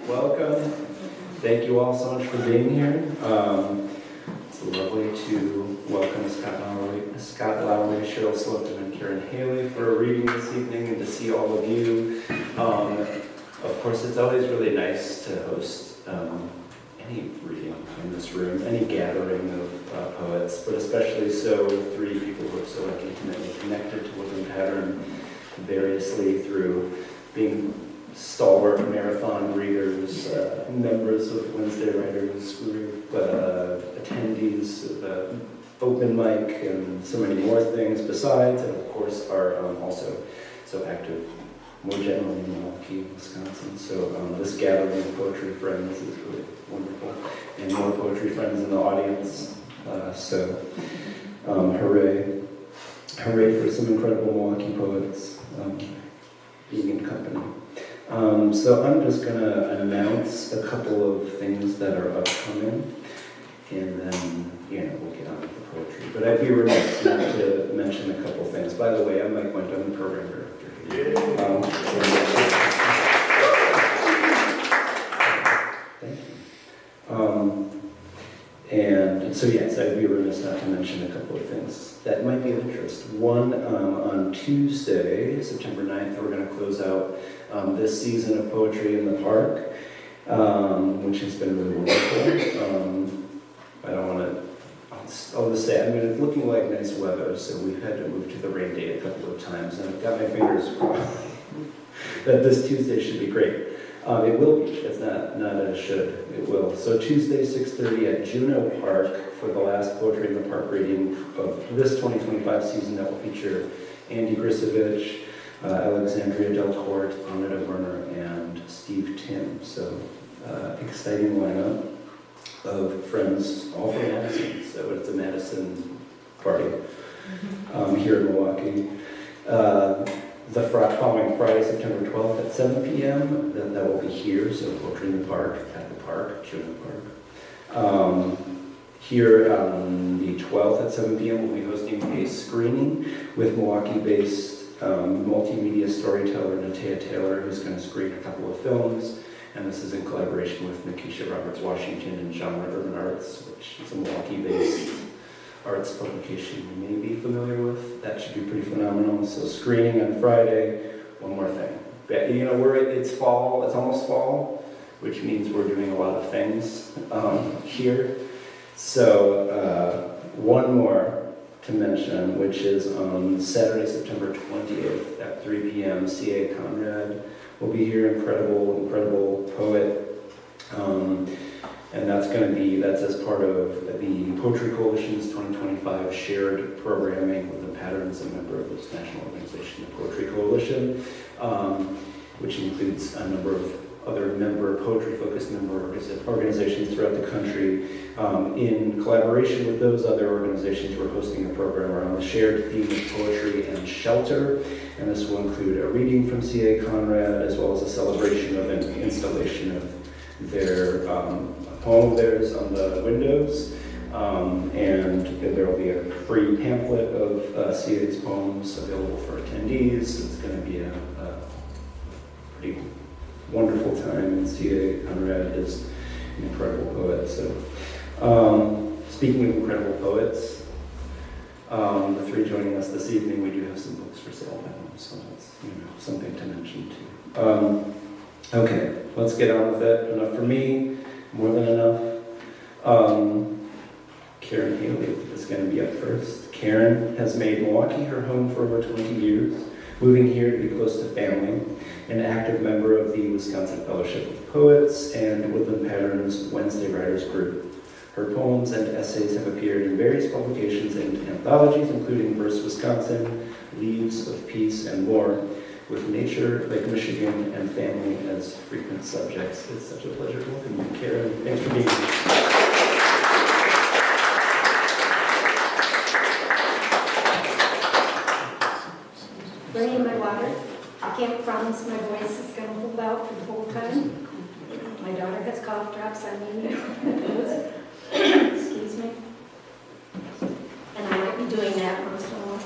Welcome. Thank you all so much for being here. It's lovely to welcome Scott Lowery, Sheryl Slocum, and Karen Haley for a reading this evening, and to see all of you. Of course, it's always really nice to host any reading in this room, any gathering of poets, but especially so with three people who are so intimately connected to Woodland Pattern variously through being stalwart marathon readers, members of Wednesday Writers Group, attendees of the open mic, and so many more things besides, and of course are also so active more generally in Milwaukee, Wisconsin. So this gathering of poetry friends is really wonderful, and more poetry friends in the audience. Hooray. Hooray for some incredible Milwaukee poets being in company. So I'm just going to announce a couple of things that are upcoming, and then, we'll get on with the poetry. But I'd be remiss not to mention a couple things. By the way, I'm Mike Wendham, program director. Thank you. And so yes, I'd be remiss not to mention a couple of things that might be of interest. One, on Tuesday, September 9th, we're going to close out this season of Poetry in the Park, which has been really wonderful. I'll just say, it's looking like nice weather, so we've had to move to the rain date a couple of times, and I've got my fingers crossed that this Tuesday should be great. It will be. It's not a should. It will. So Tuesday, 6:30 at Juneau Park for the last Poetry in the Park reading of this 2025 season that will feature Andy Grisovich, Alexandria Delcourt, Anita Werner, and Steve Tim. So exciting lineup of friends, all from Madison. So it's a Madison party here in Milwaukee. The following Friday, September 12th at 7 p.m., that will be here, so Poetry in the Park, at the park, Juneau Park. Here on the 12th at 7 p.m., we'll be hosting a screening with Milwaukee-based multimedia storyteller Natea Taylor, who's going to screen a couple of films. And this is in collaboration with Nikisha Roberts-Washington and Genre Urban Arts, which is a Milwaukee-based arts publication you may be familiar with. That should be pretty phenomenal. So screening on Friday. One more thing. It's fall, it's almost fall, which means we're doing a lot of things here. So one more to mention, which is on Saturday, September 20th at 3 p.m., C.A. Conrad will be here, incredible poet. And that's as part of the Poetry Coalition's 2025 shared programming with the Patterns, a member of this national organization, the Poetry Coalition, which includes a number of other poetry-focused member organizations throughout the country. In collaboration with those other organizations, we're hosting a program around the shared theme of poetry and shelter. And this will include a reading from C.A. Conrad, as well as a celebration of an installation of their poem of theirs on the windows. And there will be a free pamphlet of C.A.'s poems available for attendees. It's going to be a pretty wonderful time, and C.A. Conrad is an incredible poet. So, speaking of incredible poets, the three joining us this evening, we do have some books for sale at home, so that's something to mention too. Okay, let's get on with it. Enough for me, more than enough. Karen Haley is going to be up first. Karen has made Milwaukee her home for over 20 years, moving here to be close to family, an active member of the Wisconsin Fellowship of Poets and Woodland Pattern's Wednesday Writers Group. Her poems and essays have appeared in various publications and anthologies, including Verse Wisconsin, Leaves of Peace, and more, with nature, Lake Michigan, and family as frequent subjects. It's such a pleasure to welcome you, Karen. Thanks for being here. Bringing my water. I can't promise my voice is going to hold out for the whole time. My daughter has cough drops. Excuse me. And I might be doing that once in a while.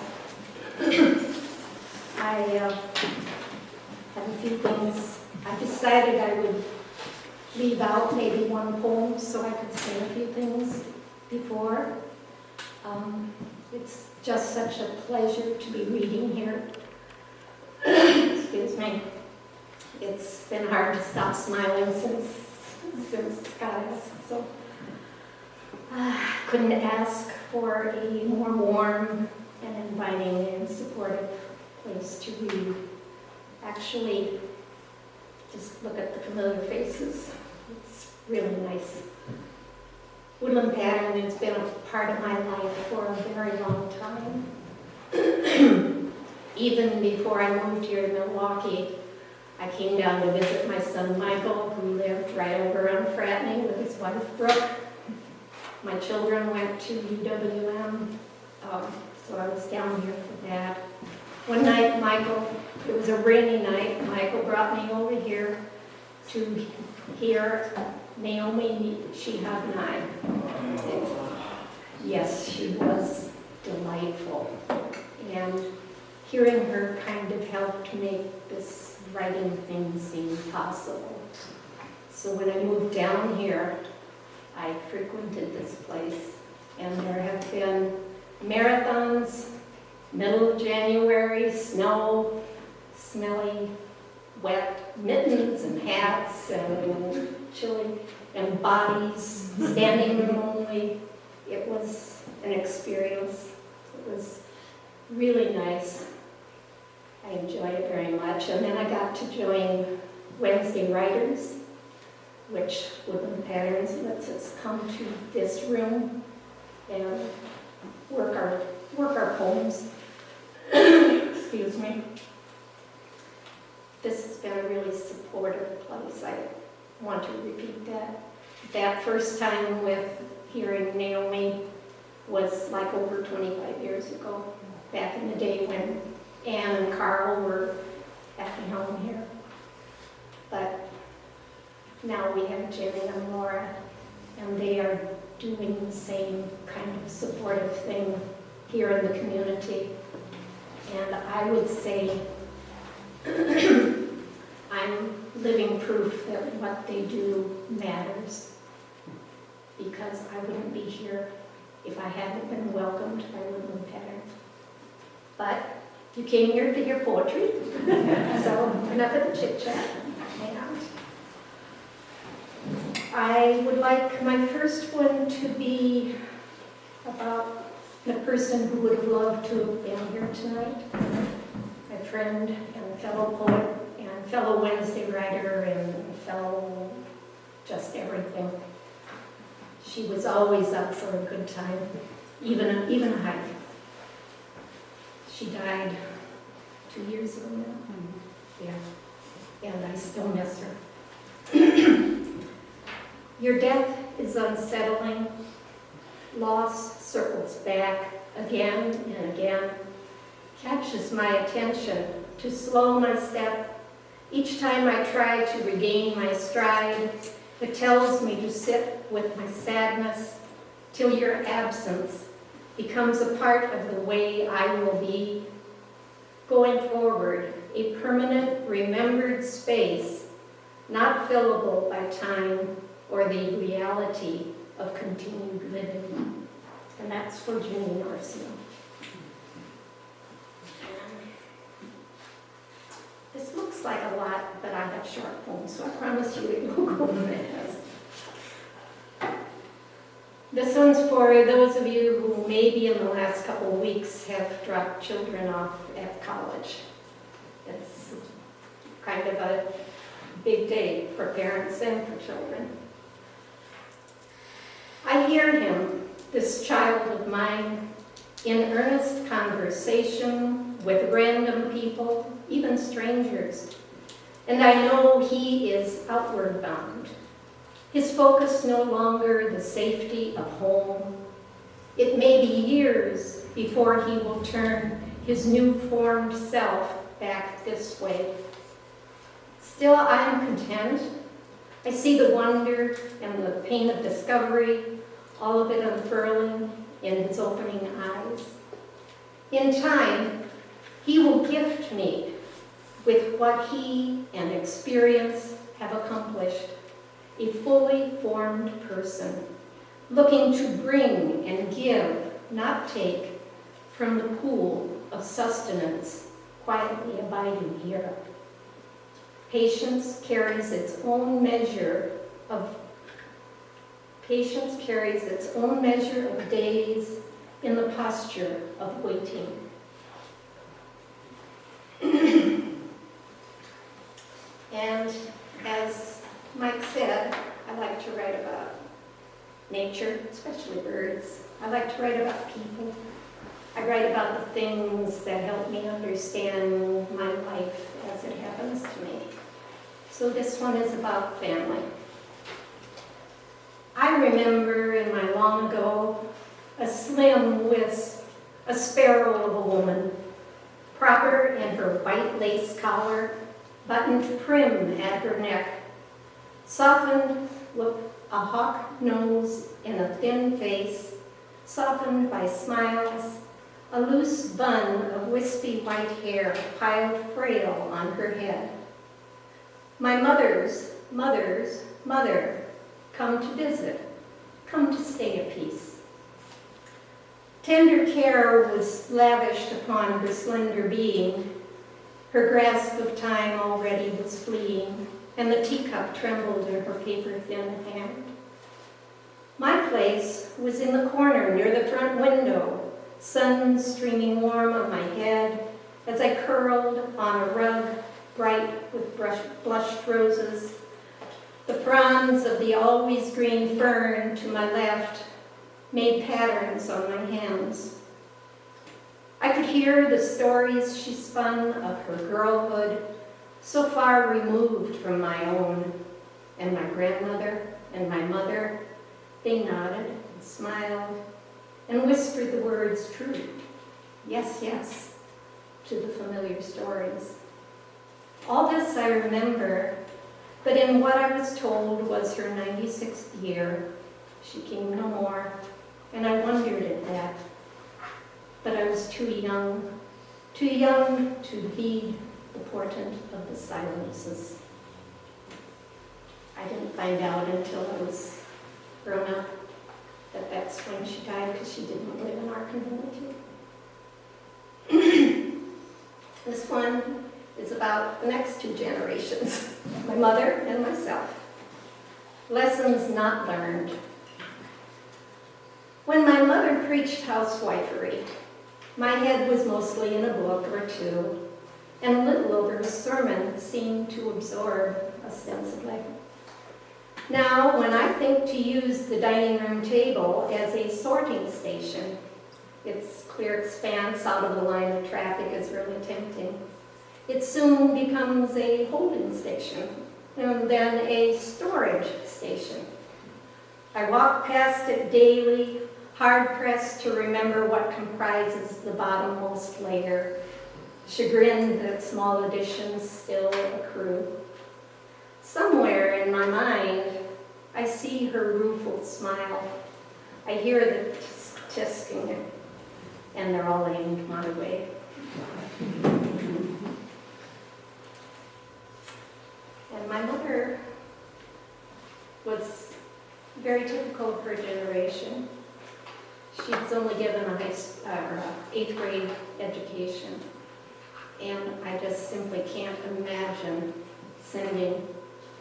I have a few things. I decided I would leave out maybe one poem so I could say a few things before. It's just such a pleasure to be reading here. Excuse me. It's been hard to stop smiling since God asked, so couldn't ask for a more warm and inviting and supportive place to read. Actually, just look at the familiar faces. It's really nice. Woodland pattern has been a part of my life for a very long time. Even before I moved here to Milwaukee, I came down to visit my son Michael, who lived right over on Fratney with his wife Brooke. My children went to UWM, so I was down here for that. One night, it was a rainy night, Michael brought me over here to hear Naomi Shihab and I. Yes, she was delightful. And hearing her kind of helped make this writing thing seem possible. So when I moved down here, I frequented this place. And there have been marathons, middle of January, snow, smelly, wet mittens and hats and chilly, and bodies, standing room only. It was an experience. It was really nice. I enjoyed it very much. And then I got to join Wednesday Writers, which Woodland Patterns lets us come to this room and work our poems. Excuse me. This has been a really supportive place. I want to repeat that. That first time with hearing Naomi was like over 25 years ago, back in the day when Ann and Carl were at the helm here. But now we have Jenny and Laura, and they are doing the same kind of supportive thing here in the community. And I would say I'm living proof that what they do matters, because I wouldn't be here if I hadn't been welcomed by Woodland Patterns. But you came here to hear poetry, so enough of the chit-chat. And I would like my first one to be about the person who would have loved to have been here tonight, my friend and fellow poet and fellow Wednesday writer and fellow just everything. She was always up for a good time, even a hike. She died 2 years ago now. Yeah, and I still miss her. Your death is unsettling. Loss circles back again and again, catches my attention to slow my step. Each time I try to regain my stride, it tells me to sit with my sadness till your absence becomes a part of the way I will be. Going forward, a permanent, remembered space, not fillable by time or the reality of continued living. And that's for Ginny Narcio. This looks like a lot, but I have short poems, so I promise you it will go fast. This one's for those of you who maybe in the last couple of weeks have dropped children off at college. It's kind of a big day for parents and for children. I hear him, this child of mine, in earnest conversation with random people, even strangers, and I know he is outward bound. His focus no longer the safety of home. It may be years before he will turn his new formed self back this way. Still, I'm content. I see the wonder and the pain of discovery, all of it unfurling in his opening eyes. In time, he will gift me with what he and experience have accomplished, a fully formed person, looking to bring and give, not take, from the pool of sustenance quietly abiding here. Patience carries its own measure of days in the posture of waiting. And as Mike said, I like to write about nature, especially birds. I like to write about people. I write about the things that help me understand my life as it happens to me. So this one is about family. I remember in my long ago, a slim wisp, a sparrow of a woman, proper in her white lace collar, buttoned prim at her neck, softened with a hawk nose and a thin face, softened by smiles, a loose bun of wispy white hair piled frail on her head. My mother's mother, come to visit, come to stay a piece. Tender care was lavished upon her slender being. Her grasp of time already was fleeing, and the teacup trembled in her paper-thin hand. My place was in the corner near the front window, sun streaming warm on my head as I curled on a rug bright with blushed roses. The fronds of the always green fern to my left made patterns on my hands. I could hear the stories she spun of her girlhood, so far removed from my own, and my grandmother and my mother, they nodded and smiled and whispered the words true, yes, yes, to the familiar stories. All this I remember, but in what I was told was her 96th year, she came no more, and I wondered at that. But I was too young to heed the portent of the silences. I didn't find out until I was grown up that that's when she died, because she didn't live in our community. This one is about the next two generations, my mother and myself. Lessons not learned. When my mother preached housewifery, my head was mostly in a book or two, and little of her sermon seemed to absorb, ostensibly. Now, when I think to use the dining room table as a sorting station, its clear expanse out of the line of traffic is really tempting. It soon becomes a holding station, and then a storage station. I walk past it daily, hard-pressed to remember what comprises the bottommost layer, chagrined that small additions still accrue. Somewhere in my mind, I see her rueful smile. I hear the tisking, and they're all aimed my way. And my mother was very typical of her generation. She was only given a 8th grade education, and I just simply can't imagine sending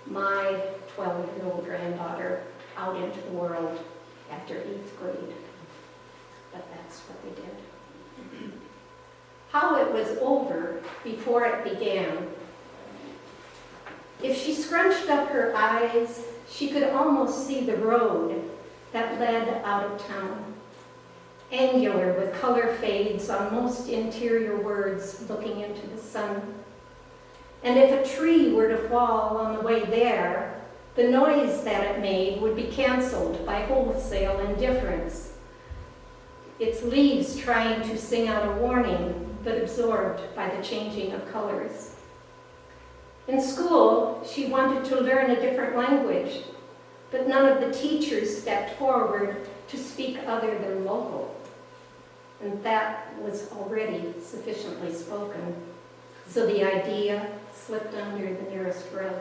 my 12-year-old granddaughter out into the world after 8th grade. But that's what they did. How it was over before it began. If she scrunched up her eyes, she could almost see the road that led out of town. Angular with color fades on most interior words looking into the sun. And if a tree were to fall on the way there, the noise that it made would be canceled by wholesale indifference. Its leaves trying to sing out a warning, but absorbed by the changing of colors. In school, she wanted to learn a different language, but none of the teachers stepped forward to speak other than local. And that was already sufficiently spoken, so the idea slipped under the nearest rug.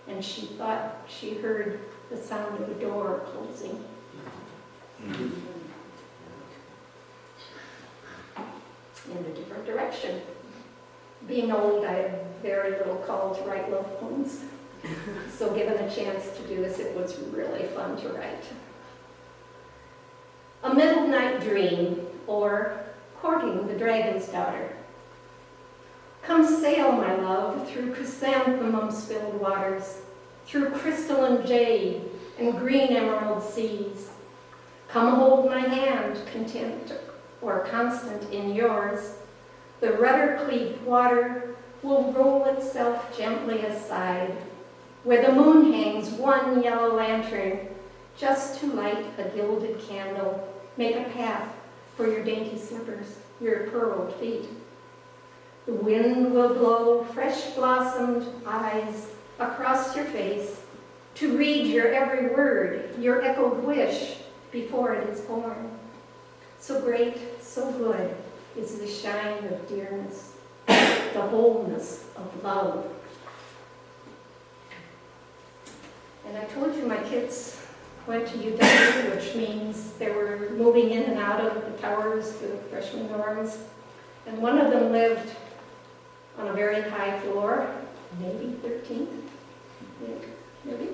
and she thought she heard the sound of a door closing. In a different direction. Being old, I had very little call to write love poems. So given a chance to do this, it was really fun to write. A Middle Night Dream, or Courting the Dragon's Daughter. Come sail, my love, through chrysanthemum-spilled waters, through crystalline jade and green emerald seas. Come hold my hand, content or constant in yours. The rudder-cleaved water will roll itself gently aside, where the moon hangs one yellow lantern, just to light a gilded candle, make a path for your dainty slippers, your pearled feet. The wind will blow fresh-blossomed eyes across your face to read your every word, your echoed wish before it is born. So great, so good is the shine of dearness, the wholeness of love. And I told you my kids went to UW, which means they were moving in and out of the towers to the freshman dorms. And one of them lived on a very high floor, maybe 13th, maybe.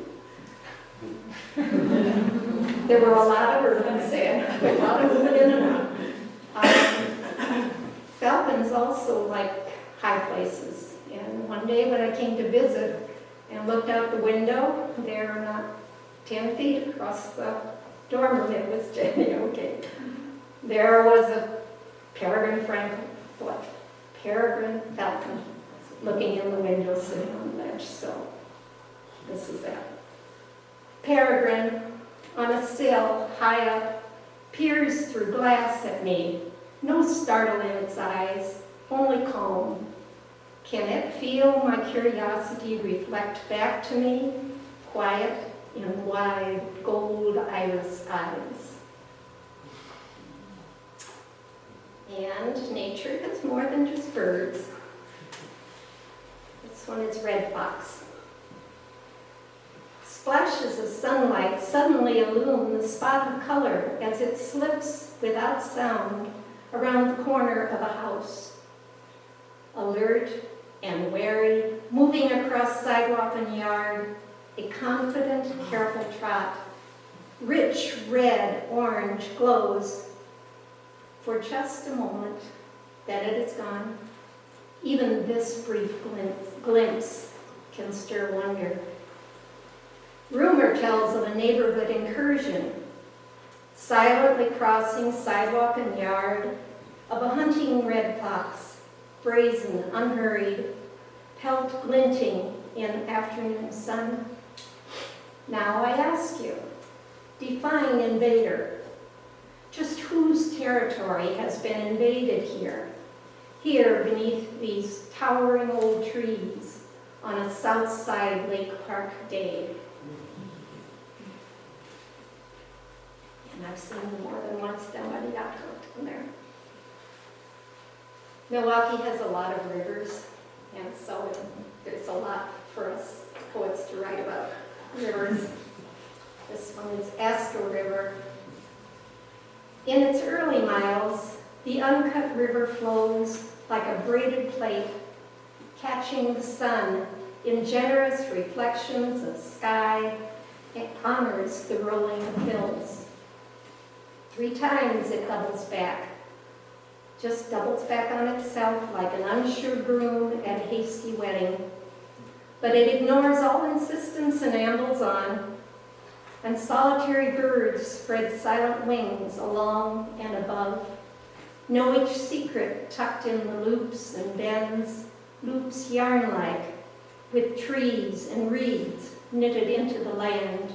There were a lot of urban saying, a lot of moving in and out. Falcons also like high places. And one day when I came to visit and looked out the window, they're not 10 feet across the dorm room. It was okay. There was a peregrine falcon looking in the window, sitting on the ledge. So this is that. Peregrine on a sill high up peers through glass at me. No startle in its eyes, only calm. Can it feel my curiosity reflect back to me, quiet in wide gold iris eyes? And nature is more than just birds. This one is red fox. Splashes of sunlight suddenly illumine the spot of color as it slips without sound around the corner of a house. Alert and wary, moving across sidewalk and yard, a confident, careful trot. Rich red, orange glows for just a moment, then it is gone. Even this brief glimpse can stir wonder. Rumor tells of a neighborhood incursion, silently crossing sidewalk and yard, of a hunting red fox, brazen, unhurried, pelt glinting in afternoon sun. Now I ask you, define invader. Just whose territory has been invaded here? Here beneath these towering old trees on a South Side Lake Park day. And I've seen them more than once down by the yacht club down there. Milwaukee has a lot of rivers, and so there's a lot for us poets to write about rivers. This one is Astor River. In its early miles, the uncut river flows like a braided plate, catching the sun in generous reflections of sky. It honors the rolling of hills. 3 times it doubles back, just doubles back on itself like an unsure groom at a hasty wedding. But it ignores all insistence and ambles on, and solitary birds spread silent wings along and above, know each secret tucked in the loops and bends, loops yarn-like, with trees and reeds knitted into the land.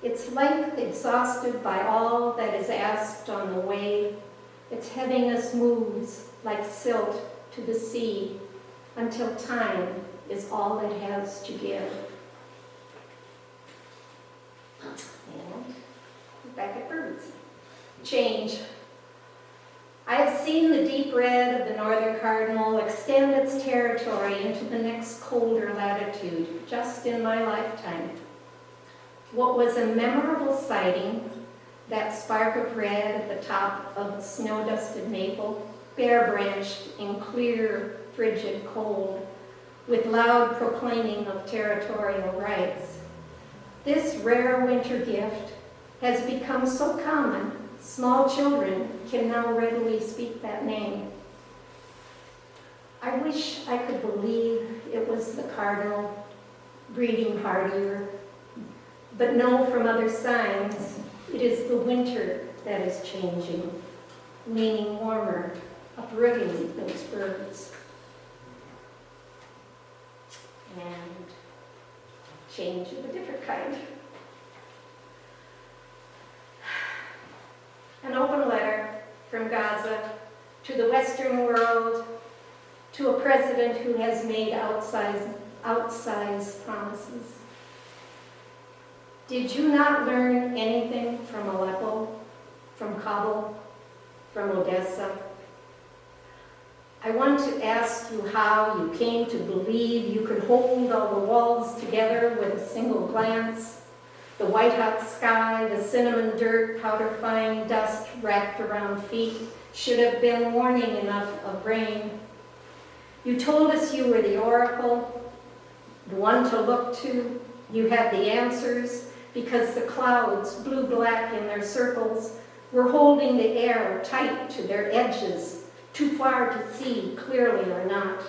Its length exhausted by all that is asked on the way, its heaviness moves like silt to the sea until time is all it has to give. And back at birds. Change. I have seen the deep deep red of the northern cardinal extend its territory into the next colder latitude, just in my lifetime. What was a memorable sighting, that spark of red at the top of a snow-dusted maple, bare-branched in clear, frigid cold, with loud proclaiming of territorial rights. This rare winter gift has become so common, small children can now readily speak that name. I wish I could believe it was the cardinal breeding hardier, but know from other signs it is the winter that is changing, leaning warmer, uprooting those birds. And change of a different kind. An open letter from Gaza to the Western world, to a president who has made outsized promises. Did you not learn anything from Aleppo, from Kabul, from Odessa? I want to ask you how you came to believe you could hold all the walls together with a single glance. The white-hot sky, the cinnamon dirt, powder-fine dust wrapped around feet should have been warning enough of rain. You told us you were the oracle, the one to look to. You had the answers because the clouds, blue-black in their circles, were holding the air tight to their edges, too far to see clearly or not.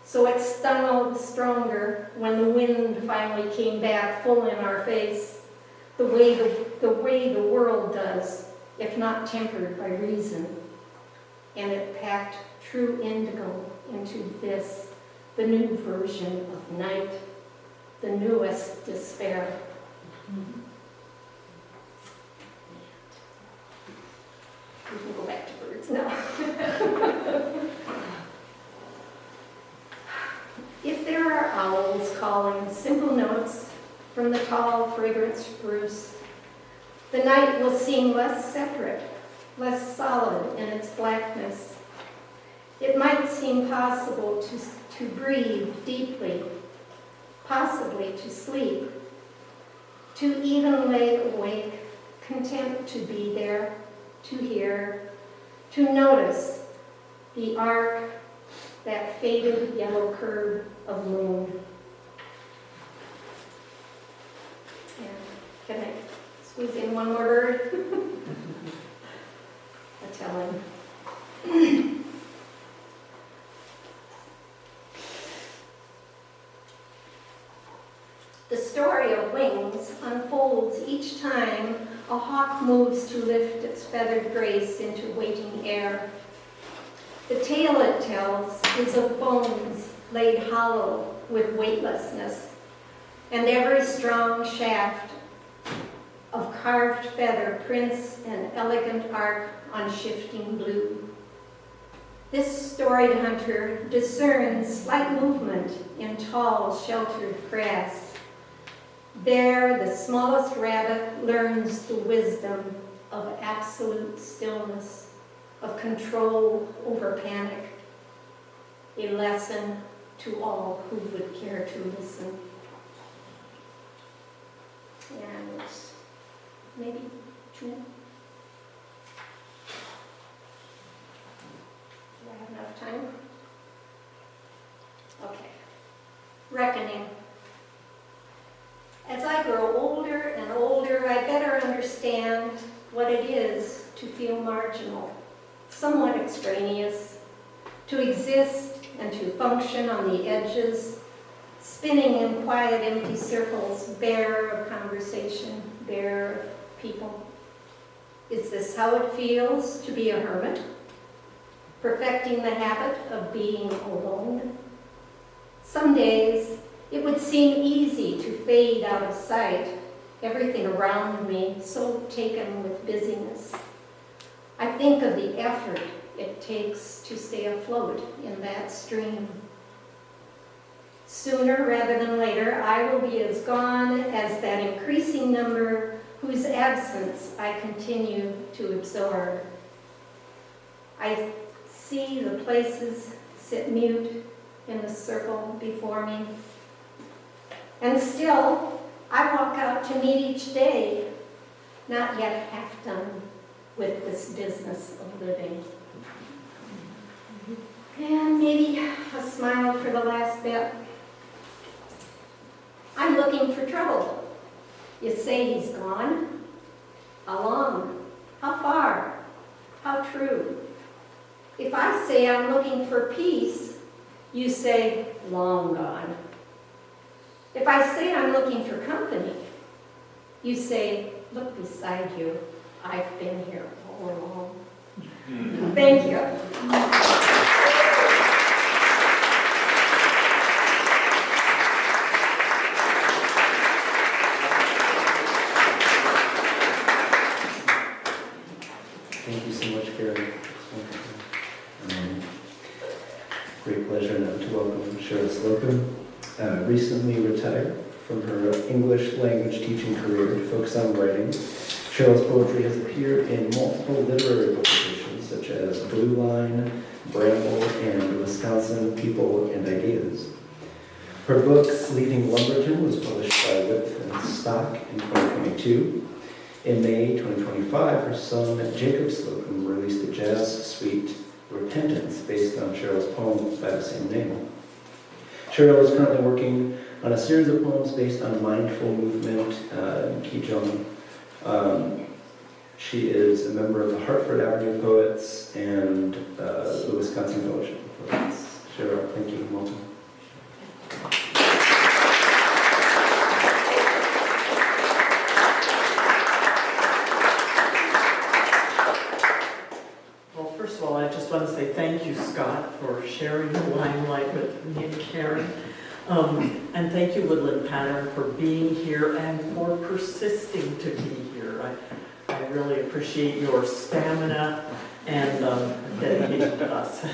So it stung all the stronger when the wind finally came back full in our face, the way the world does, if not tempered by reason. And it packed true indigo into this, the new version of night, the newest despair. We can go back to birds now. If there are owls calling simple notes from the tall, fragrant spruce, the night will seem less separate, less solid in its blackness. It might seem possible to breathe deeply, possibly to sleep, to even lay awake, content to be there, to hear, to notice the arc, that faded yellow curve of moon. And can I squeeze in one more bird? I tell him. The story of wings unfolds each time a hawk moves to lift its feathered grace into waiting air. The tale it tells is of bones laid hollow with weightlessness, and every strong shaft of carved feather prints an elegant arc on shifting blue. This storied hunter discerns slight movement in tall, sheltered grass. There, the smallest rabbit learns the wisdom of absolute stillness, of control over panic, a lesson to all who would care to listen. And maybe two. Do I have enough time? Okay. Reckoning. As I grow older and older, I better understand what it is to feel marginal, somewhat extraneous, to exist and to function on the edges, spinning in quiet, empty circles, bare of conversation, bare of people. Is this how it feels to be a hermit, perfecting the habit of being alone? Some days, it would seem easy to fade out of sight, everything around me so taken with busyness. I think of the effort it takes to stay afloat in that stream. Sooner rather than later, I will be as gone as that increasing number whose absence I continue to absorb. I see the places sit mute in a circle before me. And still, I walk out to meet each day, not yet half done with this business of living. And maybe a smile for the last bit. I'm looking for trouble. You say he's gone. How long? How far? How true? If I say I'm looking for peace, you say, long gone. If I say I'm looking for company, you say, look beside you. I've been here all along. Thank you. Thank you so much, Karen. Great pleasure now to welcome Sheryl Slocum, recently retired from her English language teaching career to focus on writing. Sheryl's poetry has appeared in multiple literary publications such as Blueline, Bramble, and Wisconsin People and Ideas. Her book, Leaving Lumberton, was published by Wipf and Stock in 2022. In May 2025, her son, Jacob Slocum, released a jazz suite, Repentance, based on Sheryl's poem by the same name. Sheryl is currently working on a series of poems based on mindful movement, qigong. She is a member of the Hartford Avenue Poets and the Wisconsin Fellowship of Poets. Sheryl, thank you and welcome. First of all, I just want to say thank you, Scott, for sharing the limelight with me and Karen. And thank you, Woodland Pattern, for being here and for persisting to be here. I really appreciate your stamina and dedication to us.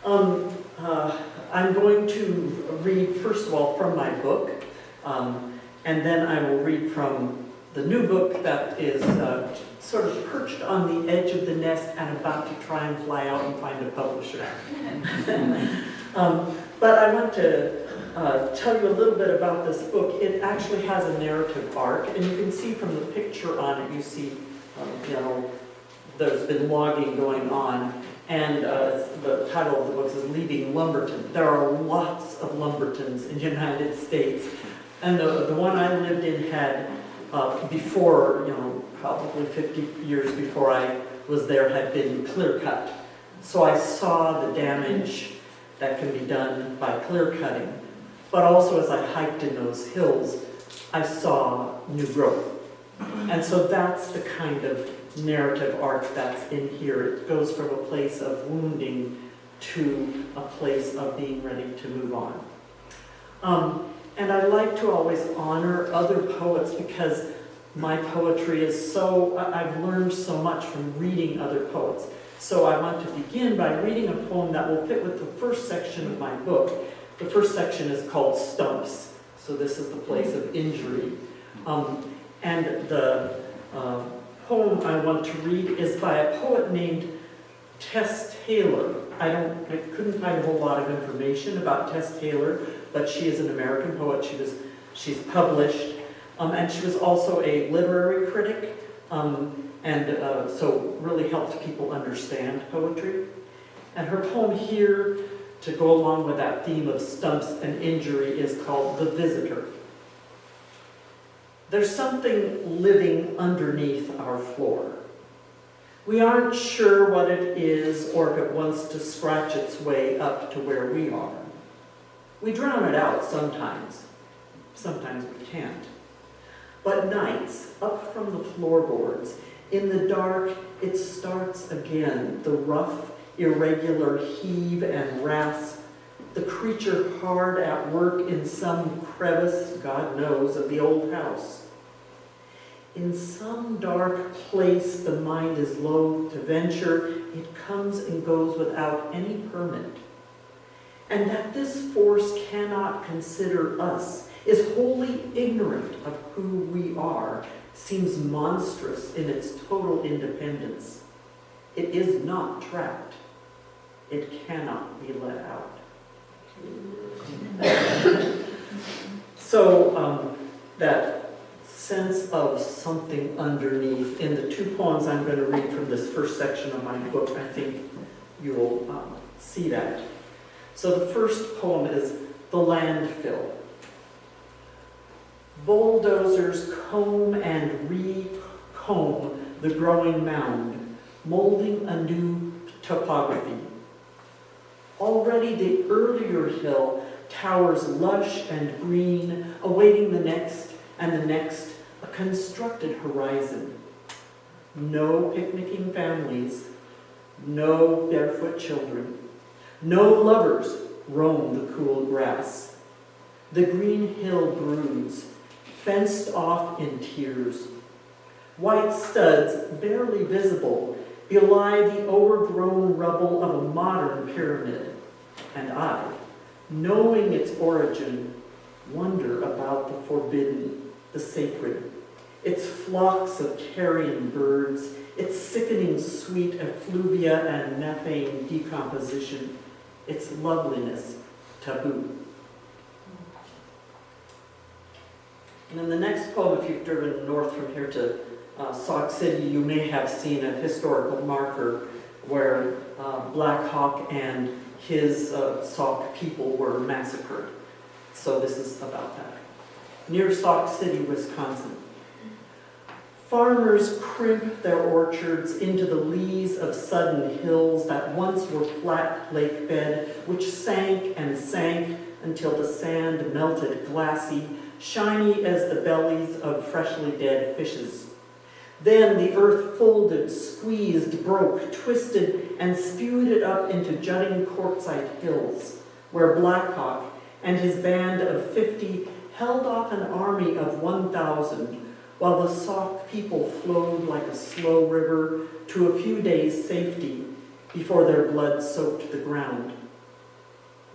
I'm going to read, first of all, from my book, and then I will read from the new book that is sort of perched on the edge of the nest and about to try and fly out and find a publisher. But I want to tell you a little bit about this book. It actually has a narrative arc, and you can see from the picture on it, you see, there's been logging going on, and the title of the book is Leaving Lumberton. There are lots of Lumbertons in the United States, and the one I lived in had, before, probably 50 years before I was there, had been clear cut. So I saw the damage that can be done by clear cutting. But also as I hiked in those hills, I saw new growth. And so that's the kind of narrative arc that's in here. It goes from a place of wounding to a place of being ready to move on. And I like to always honor other poets because my poetry is so, I've learned so much from reading other poets. So I want to begin by reading a poem that will fit with the first section of my book. The first section is called Stumps. So this is the place of injury. And the poem I want to read is by a poet named Tess Taylor. I couldn't find a whole lot of information about Tess Taylor, but she is an American poet. She's published, and she was also a literary critic, so really helped people understand poetry. And her poem here, to go along with that theme of stumps and injury, is called The Visitor. There's something living underneath our floor. We aren't sure what it is or if it wants to scratch its way up to where we are. We drown it out sometimes. Sometimes we can't. But nights, up from the floorboards, in the dark, it starts again. The rough, irregular heave and rasp, the creature hard at work in some crevice, God knows, of the old house. In some dark place the mind is loath to venture, it comes and goes without any permit. And that this force cannot consider us, is wholly ignorant of who we are, seems monstrous in its total independence. It is not trapped. It cannot be let out. So that sense of something underneath, in the two poems I'm going to read from this first section of my book, I think you'll see that. So the first poem is The Landfill. Bulldozers comb and re-comb the growing mound, molding a new topography. Already the earlier hill towers lush and green, awaiting the next and the next, a constructed horizon. No picnicking families, no barefoot children, no lovers roam the cool grass. The green hill broods, fenced off in tiers. White studs, barely visible, belie the overgrown rubble of a modern pyramid. And I, knowing its origin, wonder about the forbidden, the sacred, its flocks of carrion birds, its sickening sweet effluvia and methane decomposition, its loveliness taboo. And in the next poem, if you've driven north from here to Sauk City, you may have seen a historical marker where Black Hawk and his Sauk people were massacred. So this is about that. Near Sauk City, Wisconsin. Farmers crimp their orchards into the lees of sudden hills that once were flat lake bed, which sank and sank until the sand melted glassy, shiny as the bellies of freshly dead fishes. Then the earth folded, squeezed, broke, twisted, and spewed it up into jutting quartzite hills, where Blackhawk and his band of 50 held off an army of 1,000, while the Sauk people flowed like a slow river to a few days' safety before their blood soaked the ground.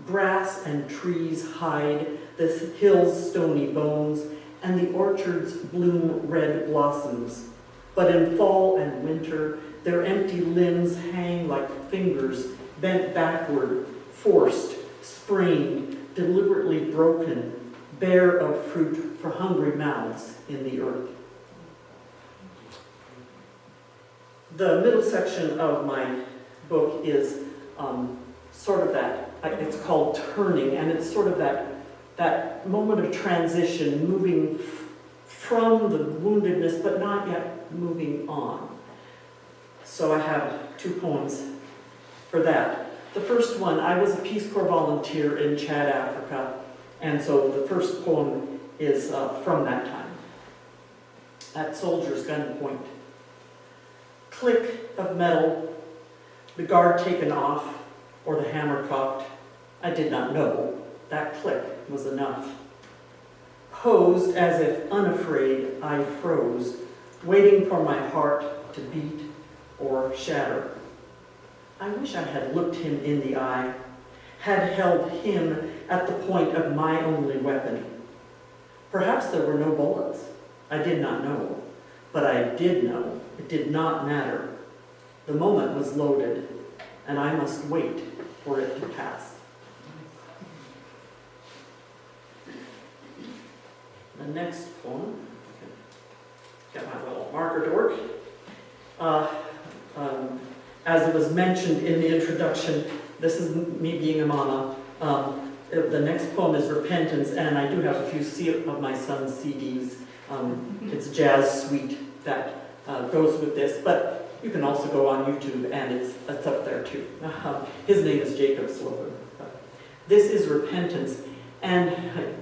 Grass and trees hide the hill's stony bones, and the orchards bloom red blossoms. But in fall and winter, their empty limbs hang like fingers bent backward, forced, sprained, deliberately broken, bare of fruit for hungry mouths in the earth. The middle section of my book is sort of that, it's called turning, and it's sort of that moment of transition, moving from the woundedness, but not yet moving on. So I have two poems for that. The first one, I was a Peace Corps volunteer in Chad, Africa, and so the first poem is from that time. At soldier's gunpoint. Click of metal, the guard taken off, or the hammer cocked. I did not know. That click was enough. Posed as if unafraid, I froze, waiting for my heart to beat or shatter. I wish I had looked him in the eye, had held him at the point of my only weapon. Perhaps there were no bullets. I did not know, but I did know it did not matter. The moment was loaded, and I must wait for it to pass. The next poem, got my little marker to work. As it was mentioned in the introduction, this is me being a mama. The next poem is Repentance, and I do have a few of my son's CDs. It's a jazz suite that goes with this, but you can also go on YouTube, and it's up there too. His name is Jacob Slocum. This is Repentance, and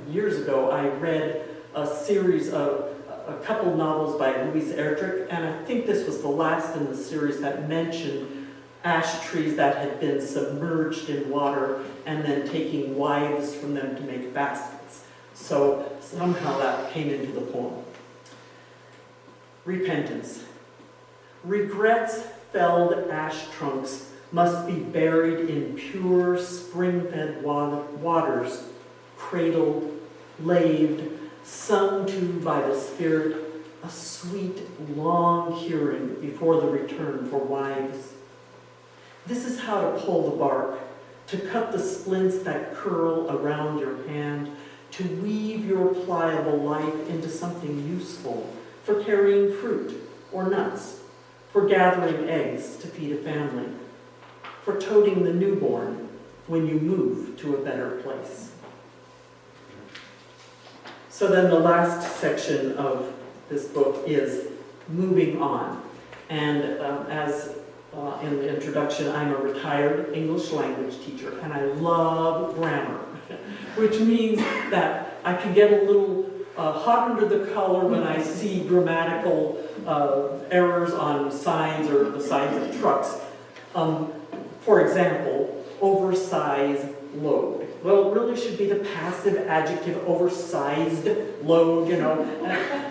years ago I read a series of a couple novels by Louise Erdrich, and I think this was the last in the series that mentioned ash trees that had been submerged in water and then taking wives from them to make baskets. So somehow that came into the poem. Repentance. Regrets felled ash trunks must be buried in pure spring-fed waters, cradled, laved, sung to by the Spirit, a sweet, long hearing before the return for wives This is how to pull the bark, to cut the splints that curl around your hand, to weave your pliable life into something useful for carrying fruit or nuts, for gathering eggs to feed a family, for toting the newborn when you move to a better place. So then the last section of this book is moving on. And as in the introduction, I'm a retired English language teacher, and I love grammar, which means that I can get a little hot under the collar when I see grammatical errors on signs or the signs of trucks. For example, oversized load. Well, it really should be the passive adjective oversized load, you know.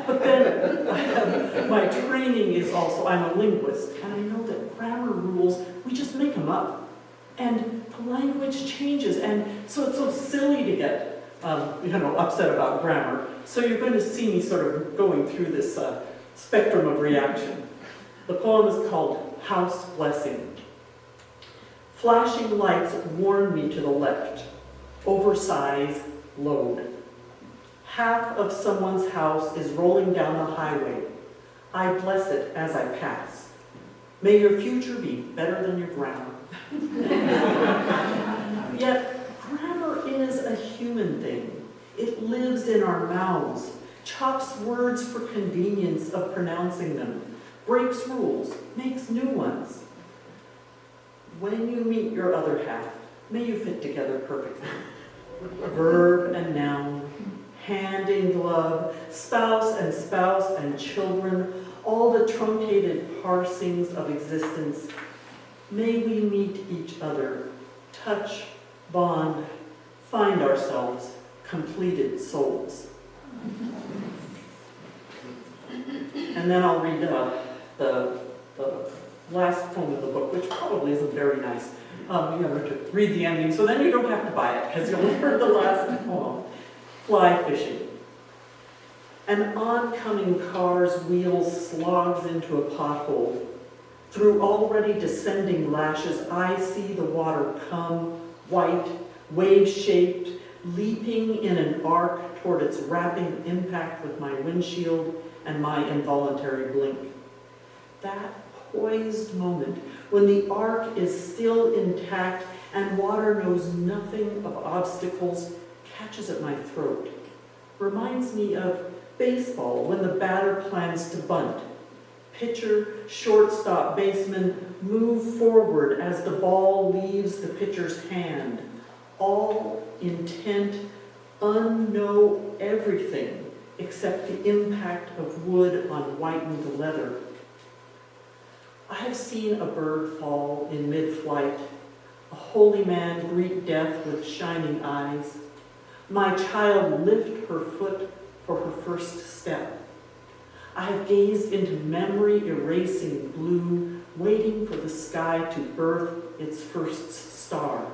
But then my training is also, I'm a linguist, and I know that grammar rules, we just make them up. And the language changes, and so it's so silly to get upset about grammar. So you're going to see me sort of going through this spectrum of reaction. The poem is called House Blessing. Flashing lights warn me to the left. Oversized load. Half of someone's house is rolling down the highway. I bless it as I pass. May your future be better than your grammar. Yet, grammar is a human thing. It lives in our mouths, chops words for convenience of pronouncing them, breaks rules, makes new ones. When you meet your other half, may you fit together perfectly. Verb and noun, hand in glove, spouse and children, all the truncated parsings of existence. May we meet each other, touch, bond, find ourselves completed souls. And then I'll read the last poem of the book, which probably isn't very nice. You have to read the ending, so then you don't have to buy it, because you'll have heard the last poem. Fly fishing. An oncoming car's wheel slogs into a pothole. Through already descending lashes, I see the water come, white, wave-shaped, leaping in an arc toward its wrapping impact with my windshield and my involuntary blink. That poised moment when the arc is still intact and water knows nothing of obstacles catches at my throat. Reminds me of baseball when the batter plans to bunt. Pitcher, shortstop, baseman move forward as the ball leaves the pitcher's hand. All intent, unknow everything except the impact of wood on whitened leather. I have seen a bird fall in mid-flight, a holy man greet death with shining eyes, my child lift her foot for her first step. I have gazed into memory erasing blue, waiting for the sky to birth its first star.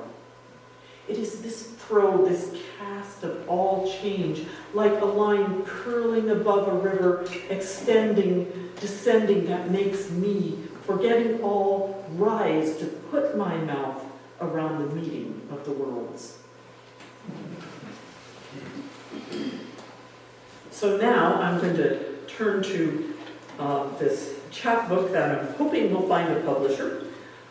It is this throw, this cast of all change, like a line curling above a river, extending, descending, that makes me, forgetting all, rise to put my mouth around the meeting of the worlds. So now I'm going to turn to this chapbook that I'm hoping will find a publisher.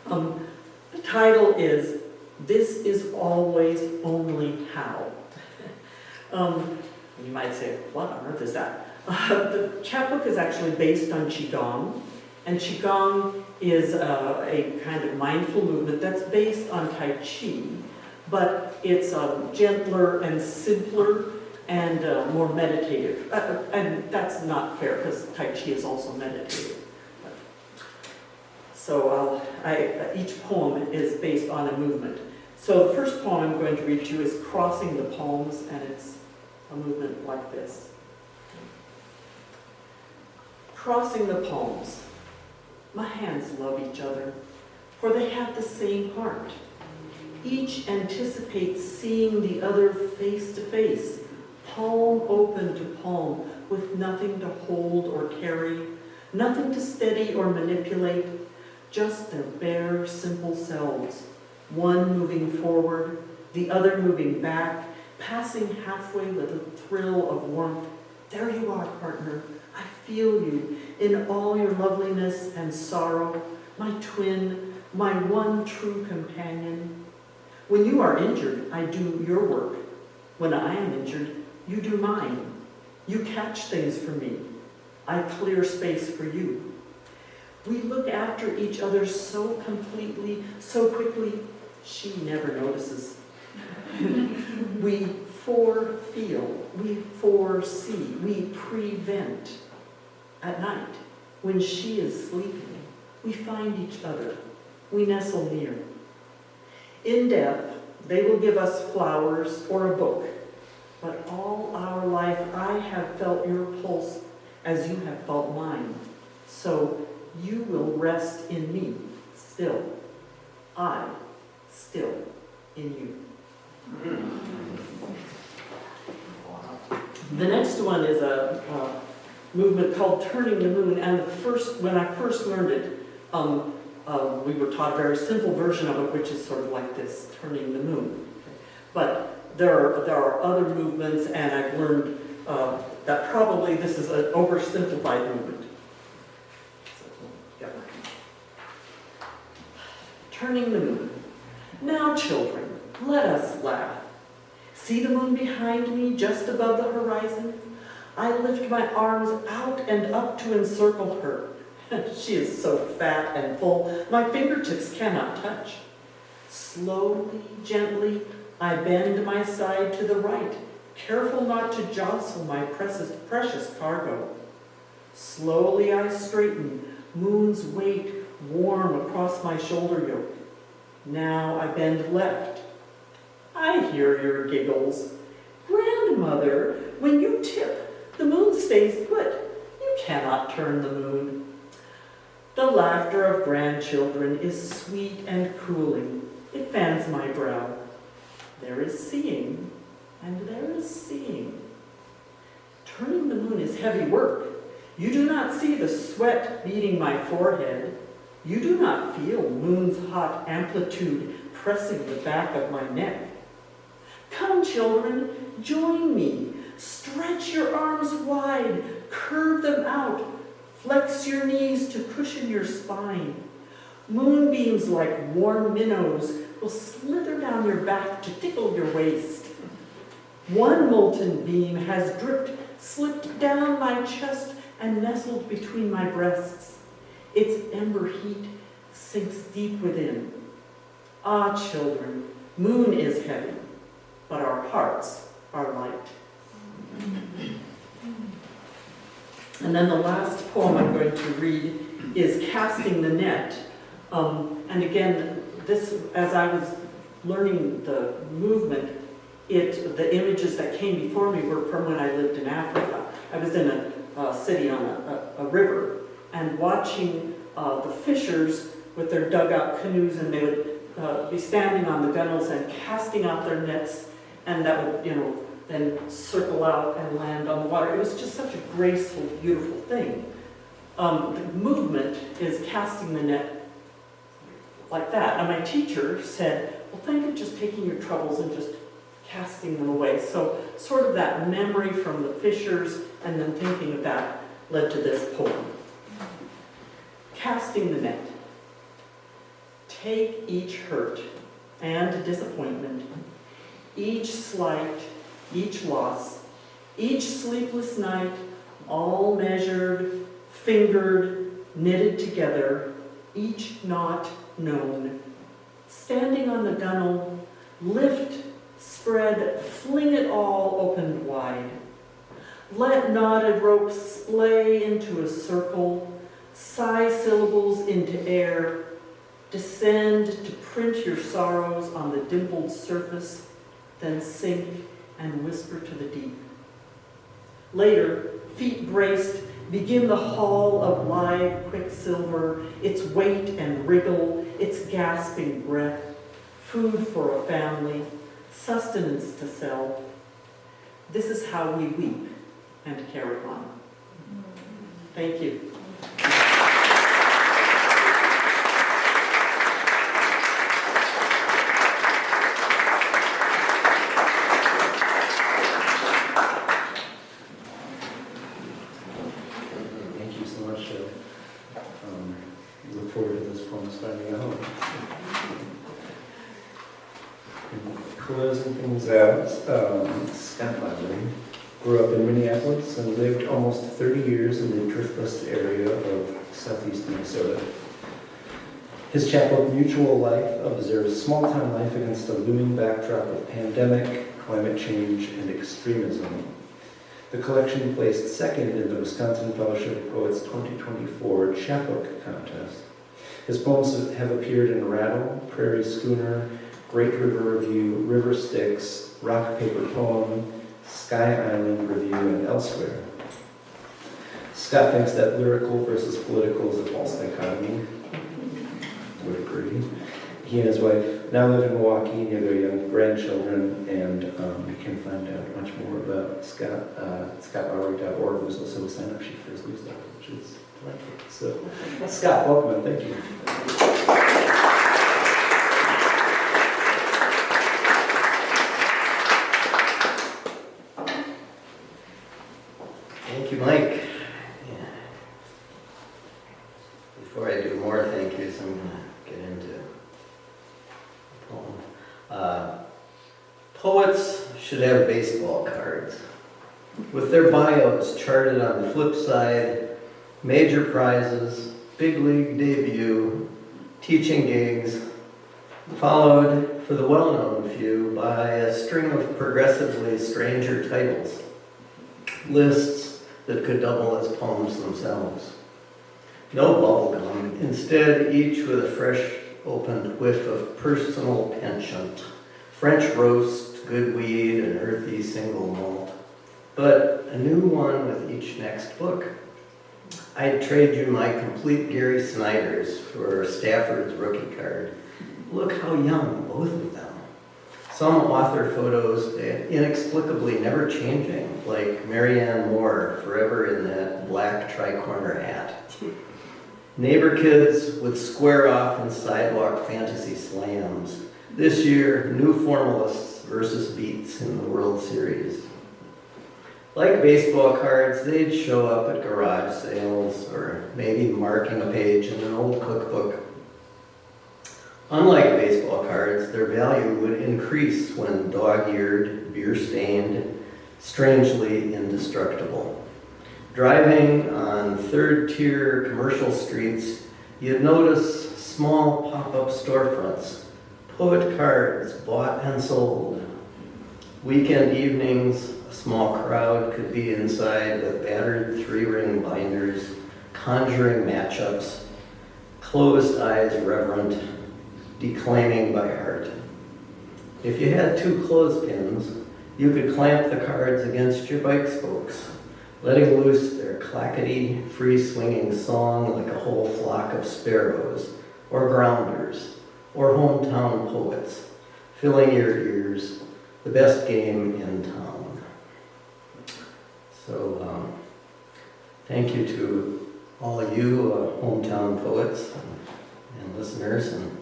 The title is This Is Always Only How. You might say, what on earth is that? The chapbook is actually based on qigong, and qigong is a kind of mindful movement that's based on tai chi, but it's gentler and simpler and more meditative. And that's not fair, because tai chi is also meditative. So each poem is based on a movement. So the first poem I'm going to read to you is Crossing the Palms, and it's a movement like this. Crossing the palms. My hands love each other, for they have the same heart. Each anticipates seeing the other face to face, palm open to palm, with nothing to hold or carry, nothing to steady or manipulate, just their bare, simple selves, one moving forward, the other moving back, passing halfway with a thrill of warmth. There you are, partner. I feel you in all your loveliness and sorrow, my twin, my one true companion. When you are injured, I do your work. When I am injured, you do mine. You catch things for me. I clear space for you. We look after each other so completely, so quickly, she never notices. We forefeel, we foresee, we prevent. At night, when she is sleeping, we find each other, we nestle near. In death, they will give us flowers or a book, but all our life I have felt your pulse as you have felt mine. So you will rest in me still, I still in you. The next one is a movement called Turning the Moon, and when I first learned it, we were taught a very simple version of it, which is sort of like this, turning the moon. But there are other movements, and I've learned that probably this is an oversimplified movement. Turning the moon. Now, children, let us laugh. See the moon behind me, just above the horizon? I lift my arms out and up to encircle her. She is so fat and full, my fingertips cannot touch. Slowly, gently, I bend my side to the right, careful not to jostle my precious cargo. Slowly I straighten, moon's weight warm across my shoulder yoke. Now I bend left. I hear your giggles. Grandmother, when you tip, the moon stays put. You cannot turn the moon. The laughter of grandchildren is sweet and cooling. It fans my brow. There is seeing, and there is seeing. Turning the moon is heavy work. You do not see the sweat beating my forehead. You do not feel moon's hot amplitude pressing the back of my neck. Come, children, join me. Stretch your arms wide, curve them out, flex your knees to cushion your spine. Moonbeams like warm minnows will slither down your back to tickle your waist. One molten beam has slipped down my chest and nestled between my breasts. Its ember heat sinks deep within. Ah, children, moon is heavy, but our hearts are light. And then the last poem I'm going to read is Casting the Net. And again, this, as I was learning the movement, the images that came before me were from when I lived in Africa. I was in a city on a river, and watching the fishers with their dugout canoes, and they would be standing on the gunnels and casting out their nets, and that would, then circle out and land on the water. It was just such a graceful, beautiful thing. The movement is casting the net like that. And my teacher said, well, think of just taking your troubles and just casting them away. So sort of that memory from the fishers and then thinking of that led to this poem. Casting the net. Take each hurt and disappointment, each slight, each loss, each sleepless night, all measured, fingered, knitted together, each knot known. Standing on the gunwale, lift, spread, fling it all opened wide. Let knotted ropes splay into a circle, sigh syllables into air, descend to print your sorrows on the dimpled surface, then sink and whisper to the deep. Later, feet braced, begin the haul of live quicksilver, its weight and wriggle, its gasping breath, food for a family, sustenance to sell. This is how we weep and carry on. Thank you. closing things out, Scott Lowery grew up in Minneapolis and lived almost 30 years in the Driftwest area of southeast Minnesota. His chapbook, Mutual Life, observes small-town life against a looming backdrop of pandemic, climate change, and extremism. The collection placed second in the Wisconsin Fellowship of Poets 2024 Chapbook Contest. His poems have appeared in Rattle, Prairie Schooner, Great River Review, River Styx, Rock Paper Poem, Sky Island Review, and elsewhere. Scott thinks that lyrical versus political is a false dichotomy. Would agree. He and his wife now live in Milwaukee near their young grandchildren, and you can find out much more about Scott, scottlowery.org. There's also a sign-up sheet for his newsletter, which is delightful. So, Scott, welcome, and thank you. Thank you, Mike. Before I do more thank yous, I'm going to get into a poem. Poets should have baseball cards with their bios charted on the flip side, major prizes, big league debut, teaching gigs, followed for the well-known few by a string of progressively stranger titles, lists that could double as poems themselves. No bubblegum, instead each with a fresh opened whiff of personal penchant, French roast, good weed, and earthy single malt. But a new one with each next book. I'd trade you my complete Gary Snyders for Stafford's rookie card. Look how young, both of them. Some author photos inexplicably never changing, like Marianne Moore, forever in that black tri-corner hat. Neighbor kids would square off in sidewalk fantasy slams. This year, new formalists versus beats in the World Series. Like baseball cards, they'd show up at garage sales or maybe marking a page in an old cookbook. Unlike baseball cards, their value would increase when dog-eared, beer-stained, strangely indestructible. Driving on third-tier commercial streets, you'd notice small pop-up storefronts, poet cards bought and sold. Weekend evenings, a small crowd could be inside with battered three-ring binders, conjuring matchups, closed eyes reverent, declaiming by heart. If you had two clothespins, you could clamp the cards against your bike spokes, letting loose their clackety, free-swinging song like a whole flock of sparrows, or grounders, or hometown poets, filling your ears, the best game in town. So, thank you to all you hometown poets and listeners, and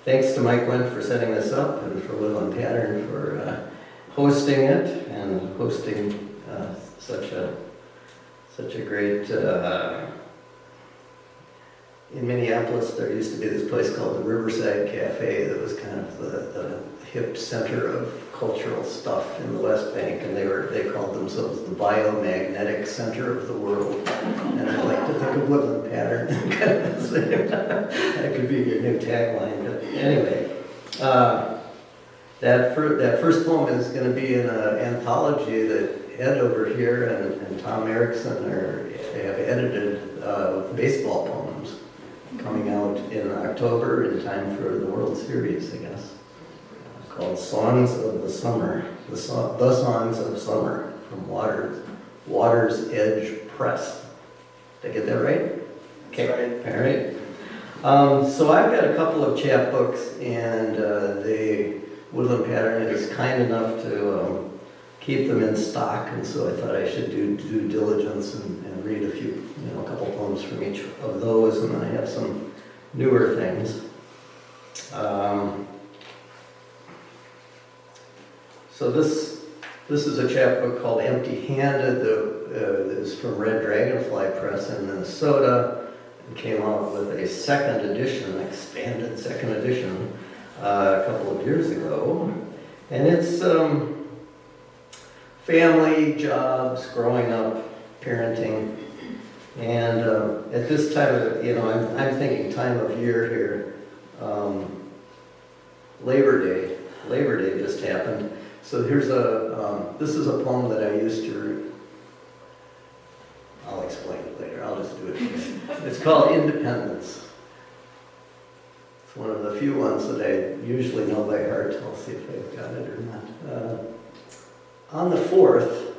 thanks to Mike Went for setting this up, and for Woodland Pattern for hosting it, and hosting such a great, in Minneapolis there used to be this place called the Riverside Cafe that was kind of the hip center of cultural stuff in the West Bank, and they called themselves the biomagnetic center of the world. And I like to think of Woodland Pattern kind of the same. That could be your new tagline. But anyway, that first poem is going to be in an anthology that Ed over here and Tom Erickson have edited baseball poems coming out in October in time for the World Series, I guess, called Songs of the Summer, the Songs of Summer from Water's Edge Press. Did I get that right? Okay, all right. So I've got a couple of chapbooks, and the Woodland Pattern is kind enough to keep them in stock, and so I thought I should do due diligence and read a couple poems from each of those, and then I have some newer things. So this is a chapbook called Empty Handed that is from Red Dragonfly Press in Minnesota, and came out with a second edition, expanded second edition, a couple of years ago. And it's family, jobs, growing up, parenting. And at this time of, I'm thinking time of year here, Labor Day just happened. So here's this is a poem that I used to, I'll explain it later, I'll just do it here. It's called Independence. It's one of the few ones that I usually know by heart. I'll see if I've got it or not. On the 4th,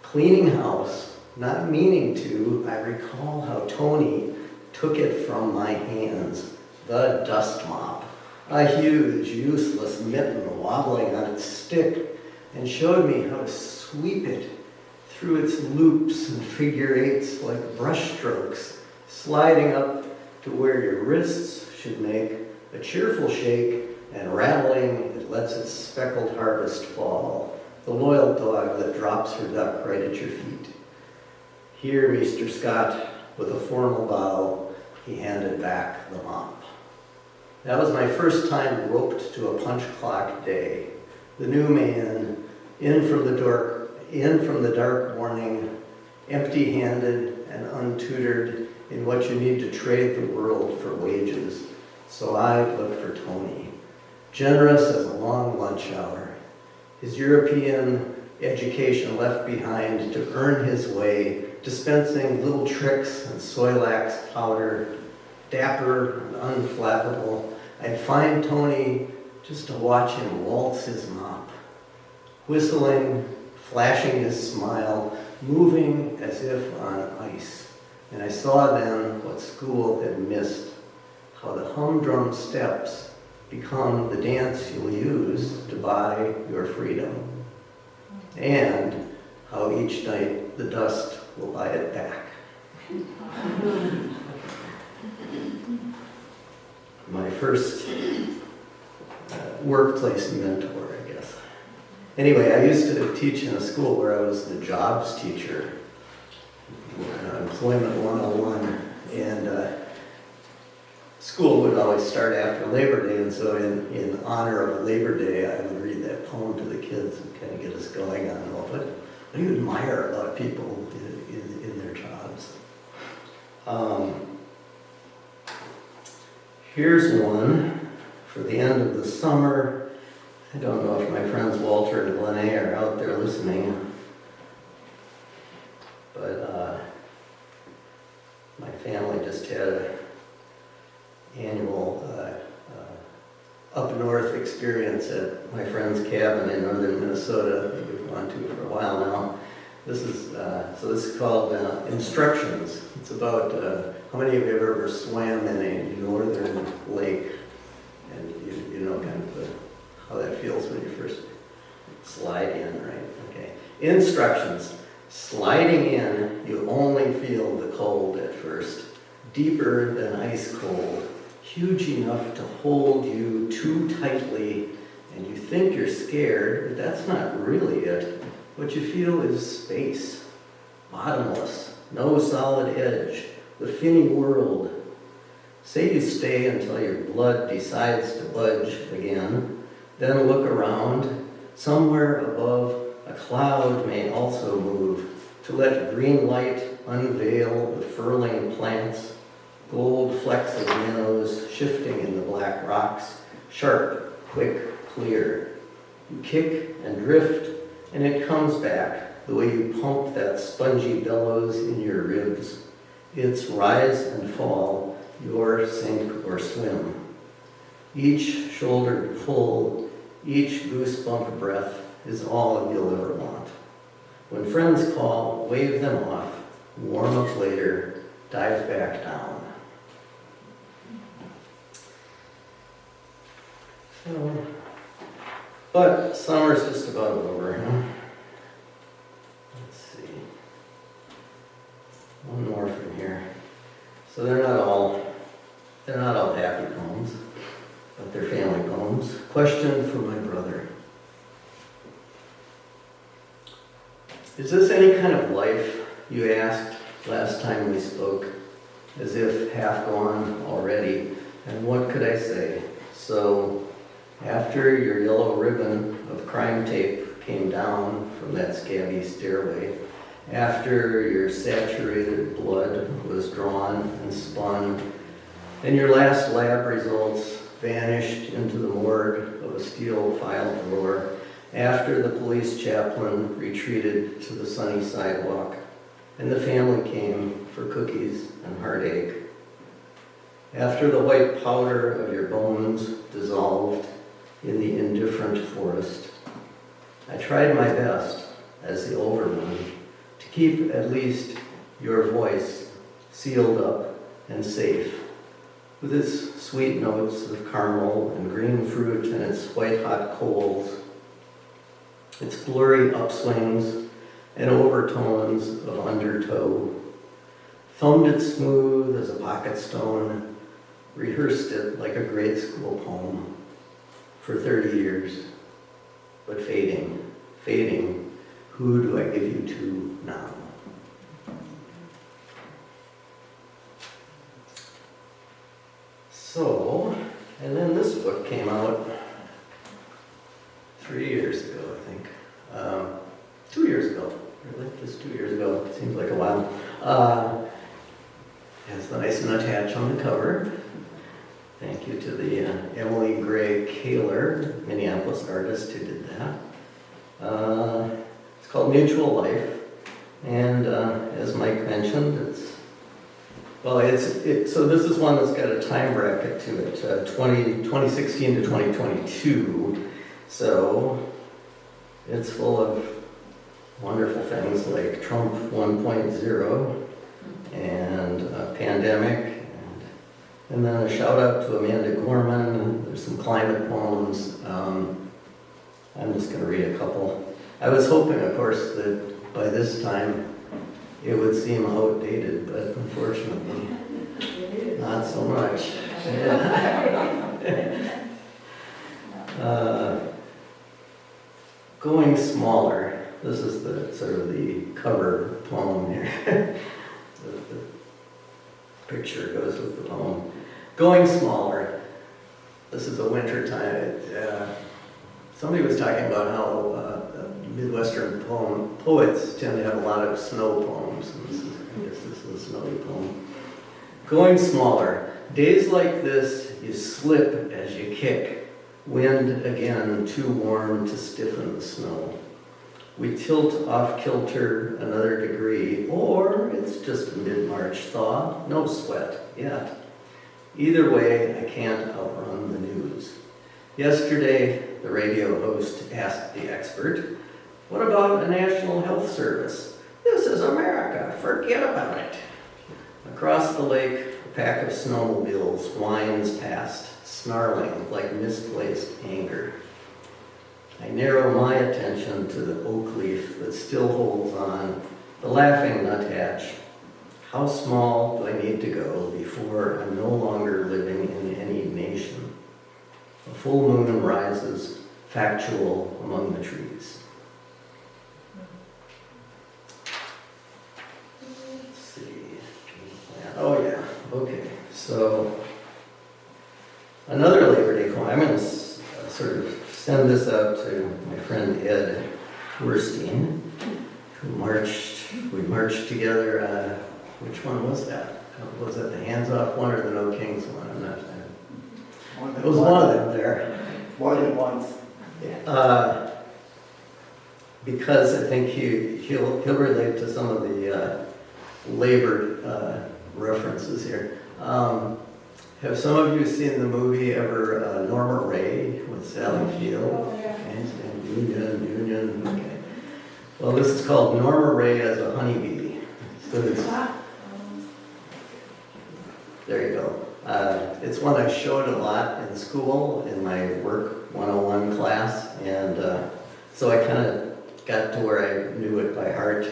cleaning house, not meaning to, I recall how Tony took it from my hands, the dust mop, a huge, useless mitten wobbling on its stick, and showed me how to sweep it through its loops and figure eights like brush strokes, sliding up to where your wrists should make a cheerful shake, and rattling it lets its speckled harvest fall, the loyal dog that drops her duck right at your feet. Here, Mr. Scott, with a formal bow, he handed back the mop. That was my first time roped to a punch clock day. The new man, in from the dark morning, empty-handed and untutored in what you need to trade the world for wages. So I looked for Tony, generous as a long lunch hour, his European education left behind to earn his way, dispensing little tricks and Soilax powder, dapper and unflappable. I'd find Tony just to watch him waltz his mop, whistling, flashing his smile, moving as if on ice. And I saw then what school had missed, how the humdrum steps become the dance you'll use to buy your freedom, and how each night the dust will buy it back. My first workplace mentor, I guess. Anyway, I used to teach in a school where I was the jobs teacher, Employment 101, and school would always start after Labor Day, and so in honor of Labor Day, I would read that poem to the kids and kind of get us going on what do you admire about people in their jobs. Here's one for the end of the summer. I don't know if my friends Walter and Lene are out there listening, but my family just had an annual up north experience at my friend's cabin in northern Minnesota that we've gone to for a while now. This is called Instructions. It's about how many of you have ever swam in a northern lake, and you know kind of how that feels when you first slide in, right? Okay. Instructions. Sliding in, you only feel the cold at first, deeper than ice cold, huge enough to hold you too tightly, and you think you're scared, but that's not really it. What you feel is space, bottomless, no solid edge, the finny world. Say you stay until your blood decides to budge again, then look around. Somewhere above, a cloud may also move to let green light unveil the furling plants, gold flecks of minnows shifting in the black rocks, sharp, quick, clear. You kick and drift, and it comes back the way you pump that spongy bellows in your ribs. It's rise and fall, your sink or swim. Each shoulder pull, each goosebump breath is all you'll ever want. When friends call, wave them off, warm up later, dive back down. So, but summer's just about over, huh? Let's see. One more from here. So they're not all happy poems, but they're family poems. Question for my brother. Is this any kind of life you asked last time we spoke, as if half gone already? And what could I say? So After your yellow ribbon of crime tape came down from that scabby stairway, after your saturated blood was drawn and spun, and your last lab results vanished into the morgue of a steel file drawer, after the police chaplain retreated to the sunny sidewalk, and the family came for cookies and heartache, after the white powder of your bones dissolved in the indifferent forest, I tried my best as the older one to keep at least your voice sealed up and safe, with its sweet notes of caramel and green fruit and its white-hot coals, its blurry upswings and overtones of undertow, thumbed it smooth as a pocket stone, rehearsed it like a grade school poem for 30 years, but fading, who do I give you to now? So, and then this book came out 3 years ago, I think. 2 years ago, really, just 2 years ago, seems like a while. Has the nice Nuthatch on the cover. Thank you to the Emily Gray Kaler, Minneapolis artist who did that. It's called Mutual Life, and as Mike mentioned, so this is one that's got a time bracket to it, 2016 to 2022. So it's full of wonderful things like Trump 1.0 and a pandemic. And then a shout out to Amanda Gorman. There's some climate poems. I'm just going to read a couple. I was hoping, of course, that by this time it would seem outdated, but unfortunately, not so much. Going Smaller. This is the sort of the cover poem here. the picture goes with the poem. Going Smaller. This is a winter time. Somebody was talking about how Midwestern poets tend to have a lot of snow poems. And I guess this is a snowy poem. Going Smaller. Days like this, you slip as you kick. Wind again, too warm to stiffen the snow. We tilt off kilter another degree, or it's just a mid-March thaw, no sweat yet. Either way, I can't outrun the news. Yesterday, the radio host asked the expert, "What about a national health service? This is America, forget about it." Across the lake, a pack of snowmobiles winds past, snarling like misplaced anger. I narrow my attention to the oak leaf that still holds on, the laughing nuthatch. How small do I need to go before I'm no longer living in any nation? A full moon rises, factual among the trees. Let's see. Oh yeah, okay. So another Labor Day poem. I'm going to sort of send this out to my friend Ed Werstein, who we marched together. Which one was that? Was that the Hands Off one or the No Kings one? I'm not sure. It was one of them there. More than once. Because I think he'll relate to some of the labor references here. Have some of you seen the movie ever, Norma Ray with Sally Field? Oh, yeah. Union, okay. Well, this is called Norma Ray as a Honeybee. So there you go. It's one I showed a lot in school in my Work 101 class, and so I kind of got to where I knew it by heart.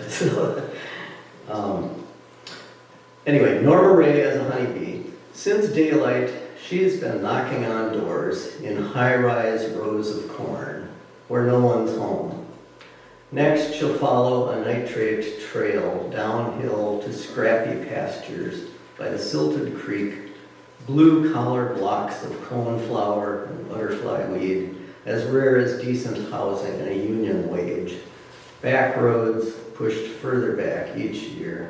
Anyway, Norma Ray as a honeybee. Since daylight, she's been knocking on doors in high-rise rows of corn where no one's home. Next, she'll follow a nitrate trail downhill to scrappy pastures by the silted creek, blue-collar blocks of coneflower and butterfly weed, as rare as decent housing and a union wage. Back roads pushed further back each year.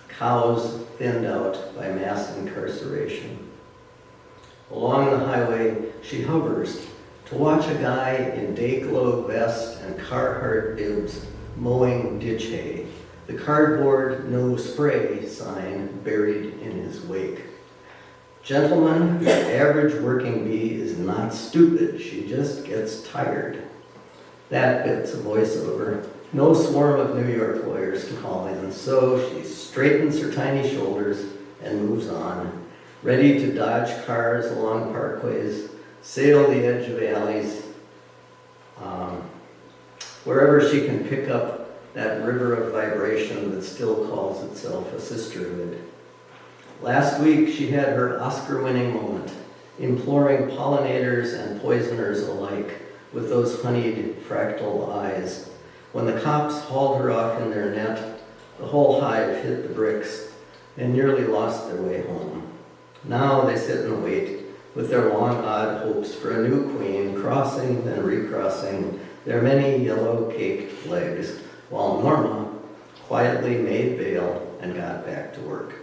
Cows thinned out by mass incarceration. Along the highway, she hovers to watch a guy in day-glow vest and Carhartt bibs mowing ditch hay, the cardboard "no spray" sign buried in his wake. Gentlemen, the average working bee is not stupid, she just gets tired. That bit's a voiceover. No swarm of New York lawyers to call in, so she straightens her tiny shoulders and moves on, ready to dodge cars along parkways, sail the edge of alleys, wherever she can pick up that river of vibration that still calls itself a sisterhood. Last week, she had her Oscar-winning moment, imploring pollinators and poisoners alike with those honeyed fractal eyes. When the cops hauled her off in their net, the whole hive hit the bricks and nearly lost their way home. Now they sit and wait with their long-odd hopes for a new queen, crossing and recrossing their many yellow-caked legs, while Norma quietly made bail and got back to work.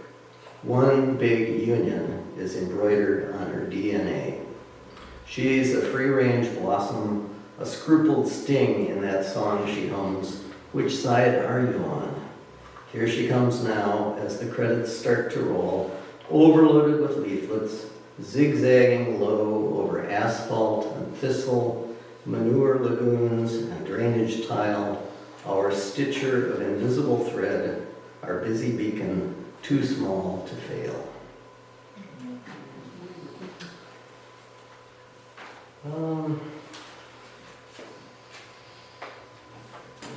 One big union is embroidered on her DNA. She's a free-range blossom, a scrupled sting in that song she hums, "Which side are you on?" Here she comes now as the credits start to roll, overloaded with leaflets, zigzagging low over asphalt and thistle, manure lagoons and drainage tile, our stitcher of invisible thread, our busy beacon, too small to fail.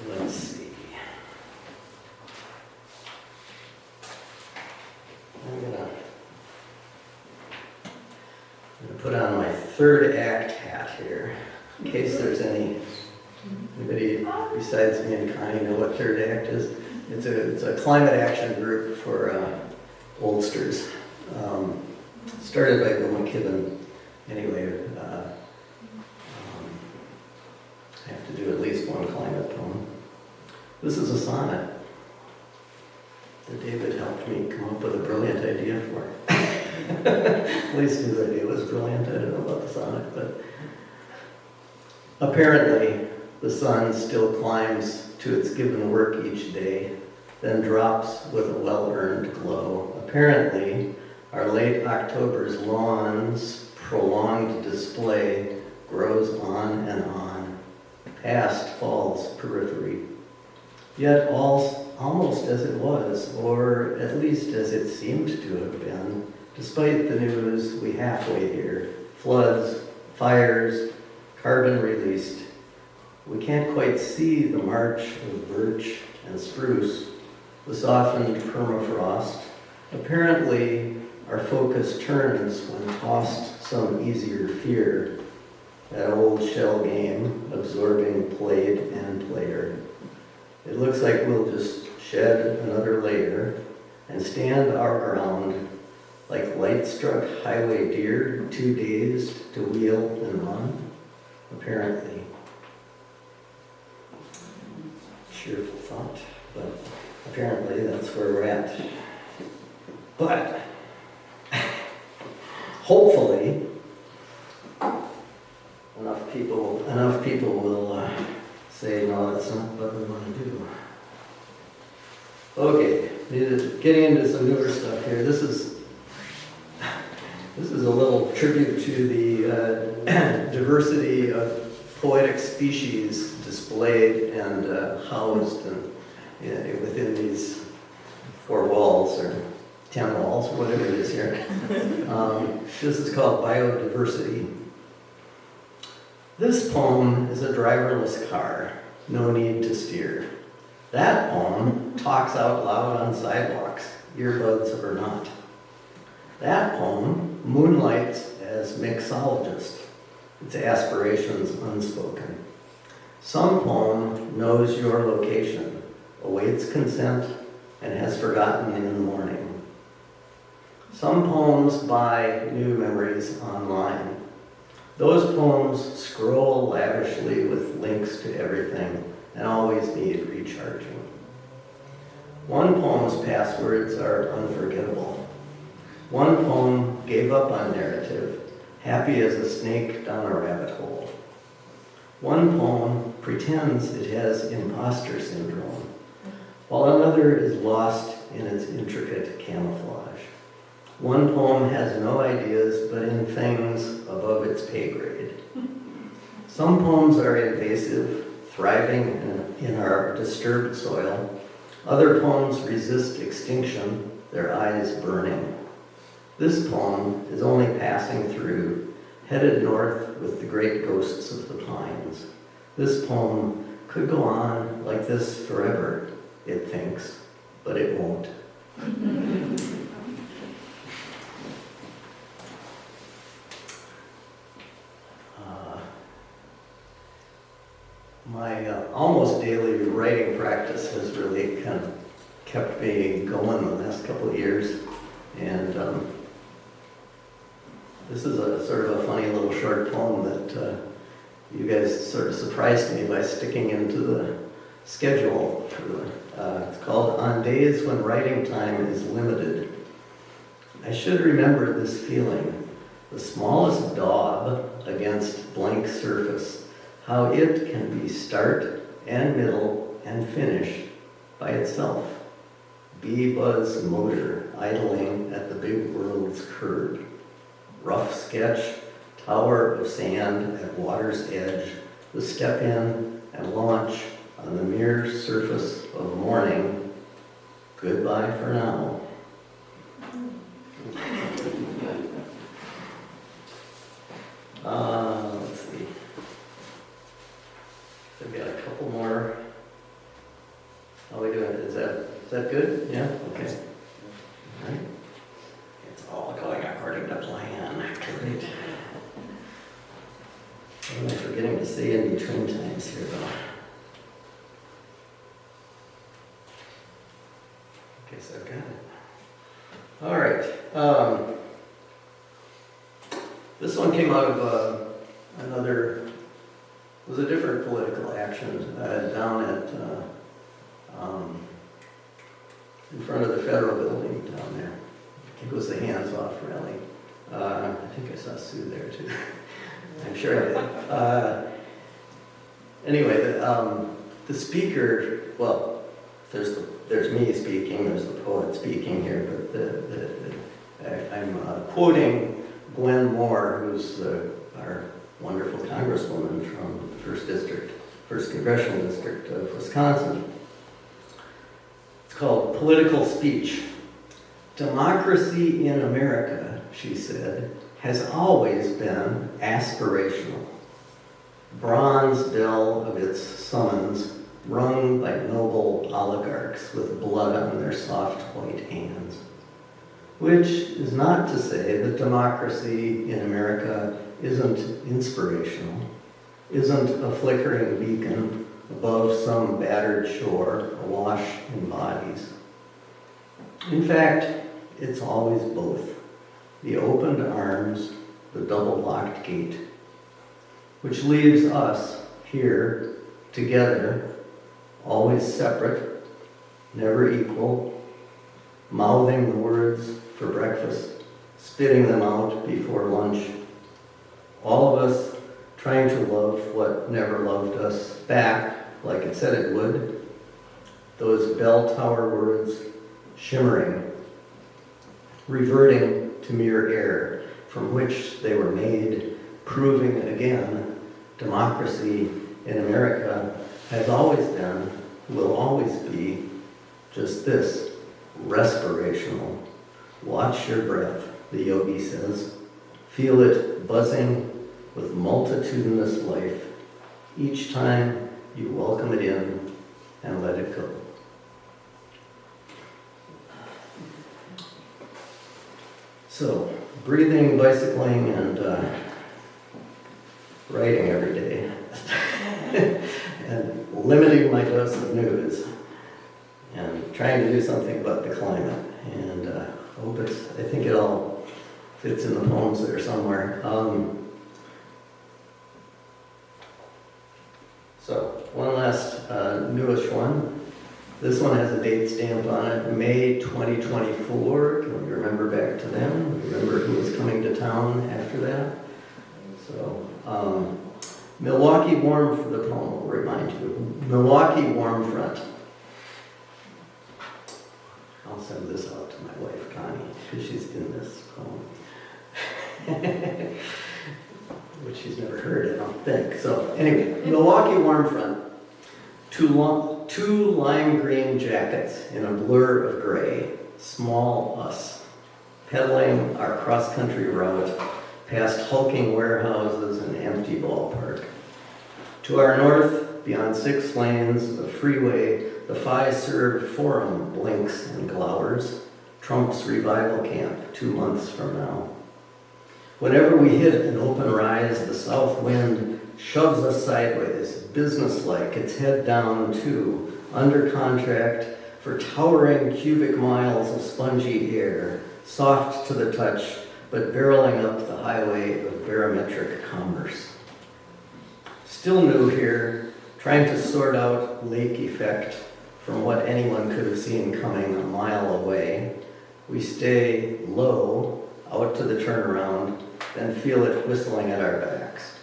Let's see. I'm gonna put on my third act hat here, in case there's anybody besides me and Connie know what third act is. It's a climate action group for oldsters. Started by Bill McKibben. Anyway, I have to do at least one climate poem. This is a sonnet that David helped me come up with a brilliant idea for. At least his idea was brilliant. I don't know about the sonnet, but apparently the sun still climbs to its given work each day, then drops with a well-earned glow. Apparently, our late October's lawn's prolonged display grows on and on, past fall's periphery. Yet almost as it was, or at least as it seemed to have been, despite the news we halfway hear, floods, fires, carbon released, we can't quite see the march of birch and spruce, the softened permafrost. Apparently, our focus turns when tossed some easier fear, that old shell game, absorbing played and player. It looks like we'll just shed another layer and stand our ground like light-struck highway deer, too dazed to wheel and run, apparently. Cheerful thought, but apparently that's where we're at. But hopefully enough people will say, no, that's not what we want to do. Okay, getting into some newer stuff here. This is a little tribute to the diversity of poetic species displayed and housed within these 4 walls or 10 walls, or whatever it is here. This is called biodiversity. This poem is a driverless car, no need to steer. That poem talks out loud on sidewalks, earbuds or not. That poem moonlights as mixologist, its aspirations unspoken. Some poem knows your location, awaits consent, and has forgotten in the morning. Some poems buy new memories online. Those poems scroll lavishly with links to everything and always need recharging. One poem's passwords are unforgettable. One poem gave up on narrative, happy as a snake down a rabbit hole. One poem pretends it has imposter syndrome, while another is lost in its intricate camouflage. One poem has no ideas but in things above its pay grade. Some poems are invasive, thriving in our disturbed soil. Other poems resist extinction, their eyes burning. This poem is only passing through, headed north with the great ghosts of the pines. This poem could go on like this forever, it thinks, but it won't. My almost daily writing practice has really kind of kept me going the last couple of years. And this is a sort of a funny little short poem that you guys sort of surprised me by sticking into the schedule. It's called On Days When Writing Time is Limited. I should remember this feeling, the smallest daub against blank surface, how it can be start and middle and finish by itself. Bee buzz motor idling at the big world's curb. Rough sketch, tower of sand at water's edge, the step in and launch on the mere surface of morning. Goodbye for now. Let's see. I've got a couple more. How are we doing? Is that good? Yeah? Okay. All right. It's all going according to plan. Great. What am I forgetting to say in between times here, though? Okay, so I've got it. All right. This one came out of it was a different political action down at, in front of the federal building down there. I think it was the Hands Off rally. I think I saw Sue there too. I'm sure I did. Anyway, the speaker, well, there's me speaking, there's the poet speaking here, but I'm quoting Gwen Moore, who's our wonderful congresswoman from the 1st Congressional District of Wisconsin. It's called Political Speech. Democracy in America, she said, has always been aspirational. Bronze bell of its summons rung by noble oligarchs with blood on their soft white hands. Which is not to say that democracy in America isn't inspirational, isn't a flickering beacon above some battered shore awash in bodies. In fact, it's always both. The opened arms, the double-locked gate, which leaves us here together, always separate, never equal, mouthing the words for breakfast, spitting them out before lunch. All of us trying to love what never loved us back like it said it would. Those bell tower words shimmering, reverting to mere air from which they were made, proving again democracy in America has always been, will always be, just this, respirational. Watch your breath, the yogi says. Feel it buzzing with multitudinous life each time you welcome it in and let it go. So, breathing, bicycling, and writing every day. And limiting my dose of news. And trying to do something about the climate. And I think it all fits in the poems there somewhere. So, one last newish one. This one has a date stamp on it, May 2024. Can we remember back to then? Remember who was coming to town after that? So, Milwaukee warm, for the poem will remind you. Milwaukee warm front. I'll send this out to my wife, Connie, because she's in this poem. Which she's never heard, I don't think. So anyway, Milwaukee warm front. Two lime green jackets in a blur of gray. Small us. Pedaling our cross-country route past hulking warehouses and empty ballpark. To our north, beyond 6 lanes of freeway, the Pfizer Forum blinks and glowers. Trump's revival camp 2 months from now. Whenever we hit an open rise, the south wind shoves us sideways, businesslike, its head down too, under contract for towering cubic miles of spongy air, soft to the touch, but barreling up the highway of barometric commerce. Still new here, trying to sort out lake effect from what anyone could have seen coming a mile away. We stay low, out to the turnaround, then feel it whistling at our backs.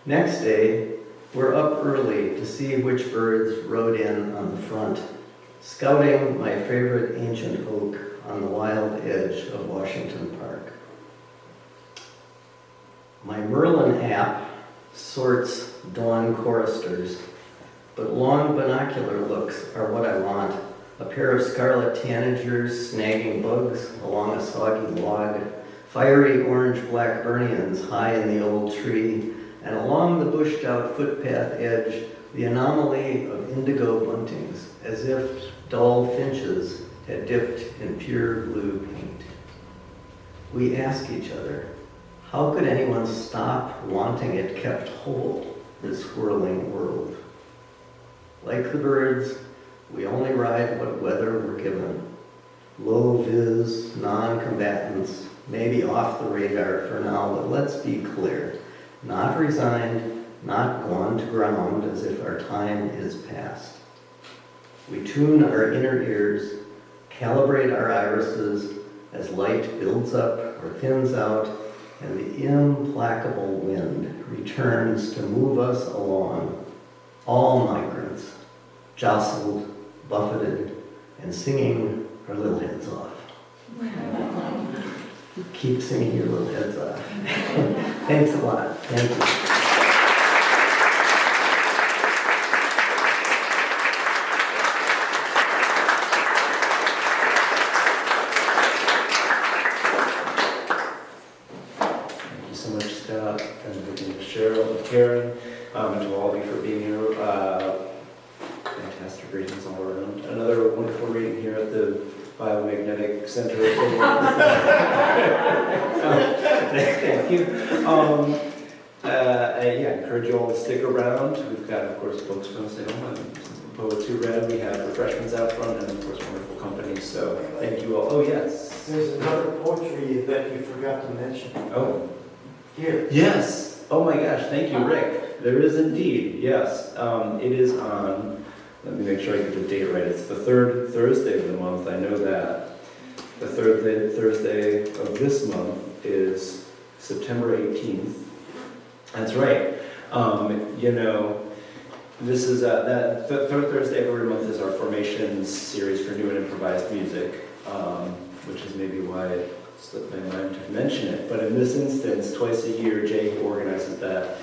Next day, we're up early to see which birds rode in on the front, scouting my favorite ancient oak on the wild edge of Washington Park. My Merlin app sorts dawn choristers, but long binocular looks are what I want. A pair of scarlet tanagers snagging bugs along a soggy log, fiery orange blackburnians high in the old tree, and along the bushed out footpath edge, the anomaly of indigo buntings, as if dull finches had dipped in pure blue paint. We ask each other, how could anyone stop wanting it kept whole, this whirling world? Like the birds, we only ride what weather we're given. Low vis, non-combatants, maybe off the radar for now, but let's be clear. Not resigned, not gone to ground as if our time is past. We tune our inner ears, calibrate our irises as light builds up or thins out, and the implacable wind returns to move us along. All migrants, jostled, buffeted, and singing our little heads off. Keep singing your little heads off. Thanks a lot. Thank you. Thank you so much, Scott, and Cheryl and Karen, and to all of you for being here. Fantastic readings all around. Another wonderful reading here at the Biomagnetic Center. Thank you. I encourage you all to stick around. We've got, of course, folks from Salem and poets who read. We have refreshments out front and, of course, wonderful company. So thank you all. Oh, yes. There's another poetry that you forgot to mention. Oh. Here. Yes. Oh, my gosh. Thank you, Rick. There is indeed. Yes. It is on, let me make sure I get the date right. It's the third Thursday of the month. I know that. The third Thursday of this month is September 18th. That's right. This is that third Thursday of every month is our formations series for new and improvised music, which is maybe why it slipped my mind to mention it. But in this instance, twice a year, Jay, who organizes that,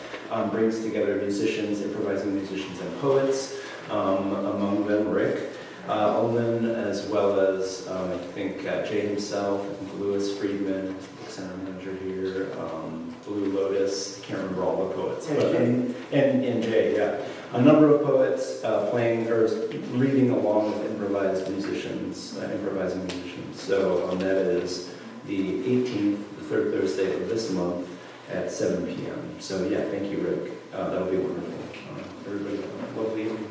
brings together musicians, improvising musicians and poets, among them Rick Ullman, as well as I think Jay himself, I think Louis Friedman, the center manager here, Blue Lotus, I can't remember all the poets, but, and Jay, yeah. A number of poets playing or reading along with improvising musicians. So that is the 18th, the third Thursday of this month at 7 p.m. So yeah, thank you, Rick. That'll be wonderful. Everybody, have a lovely evening.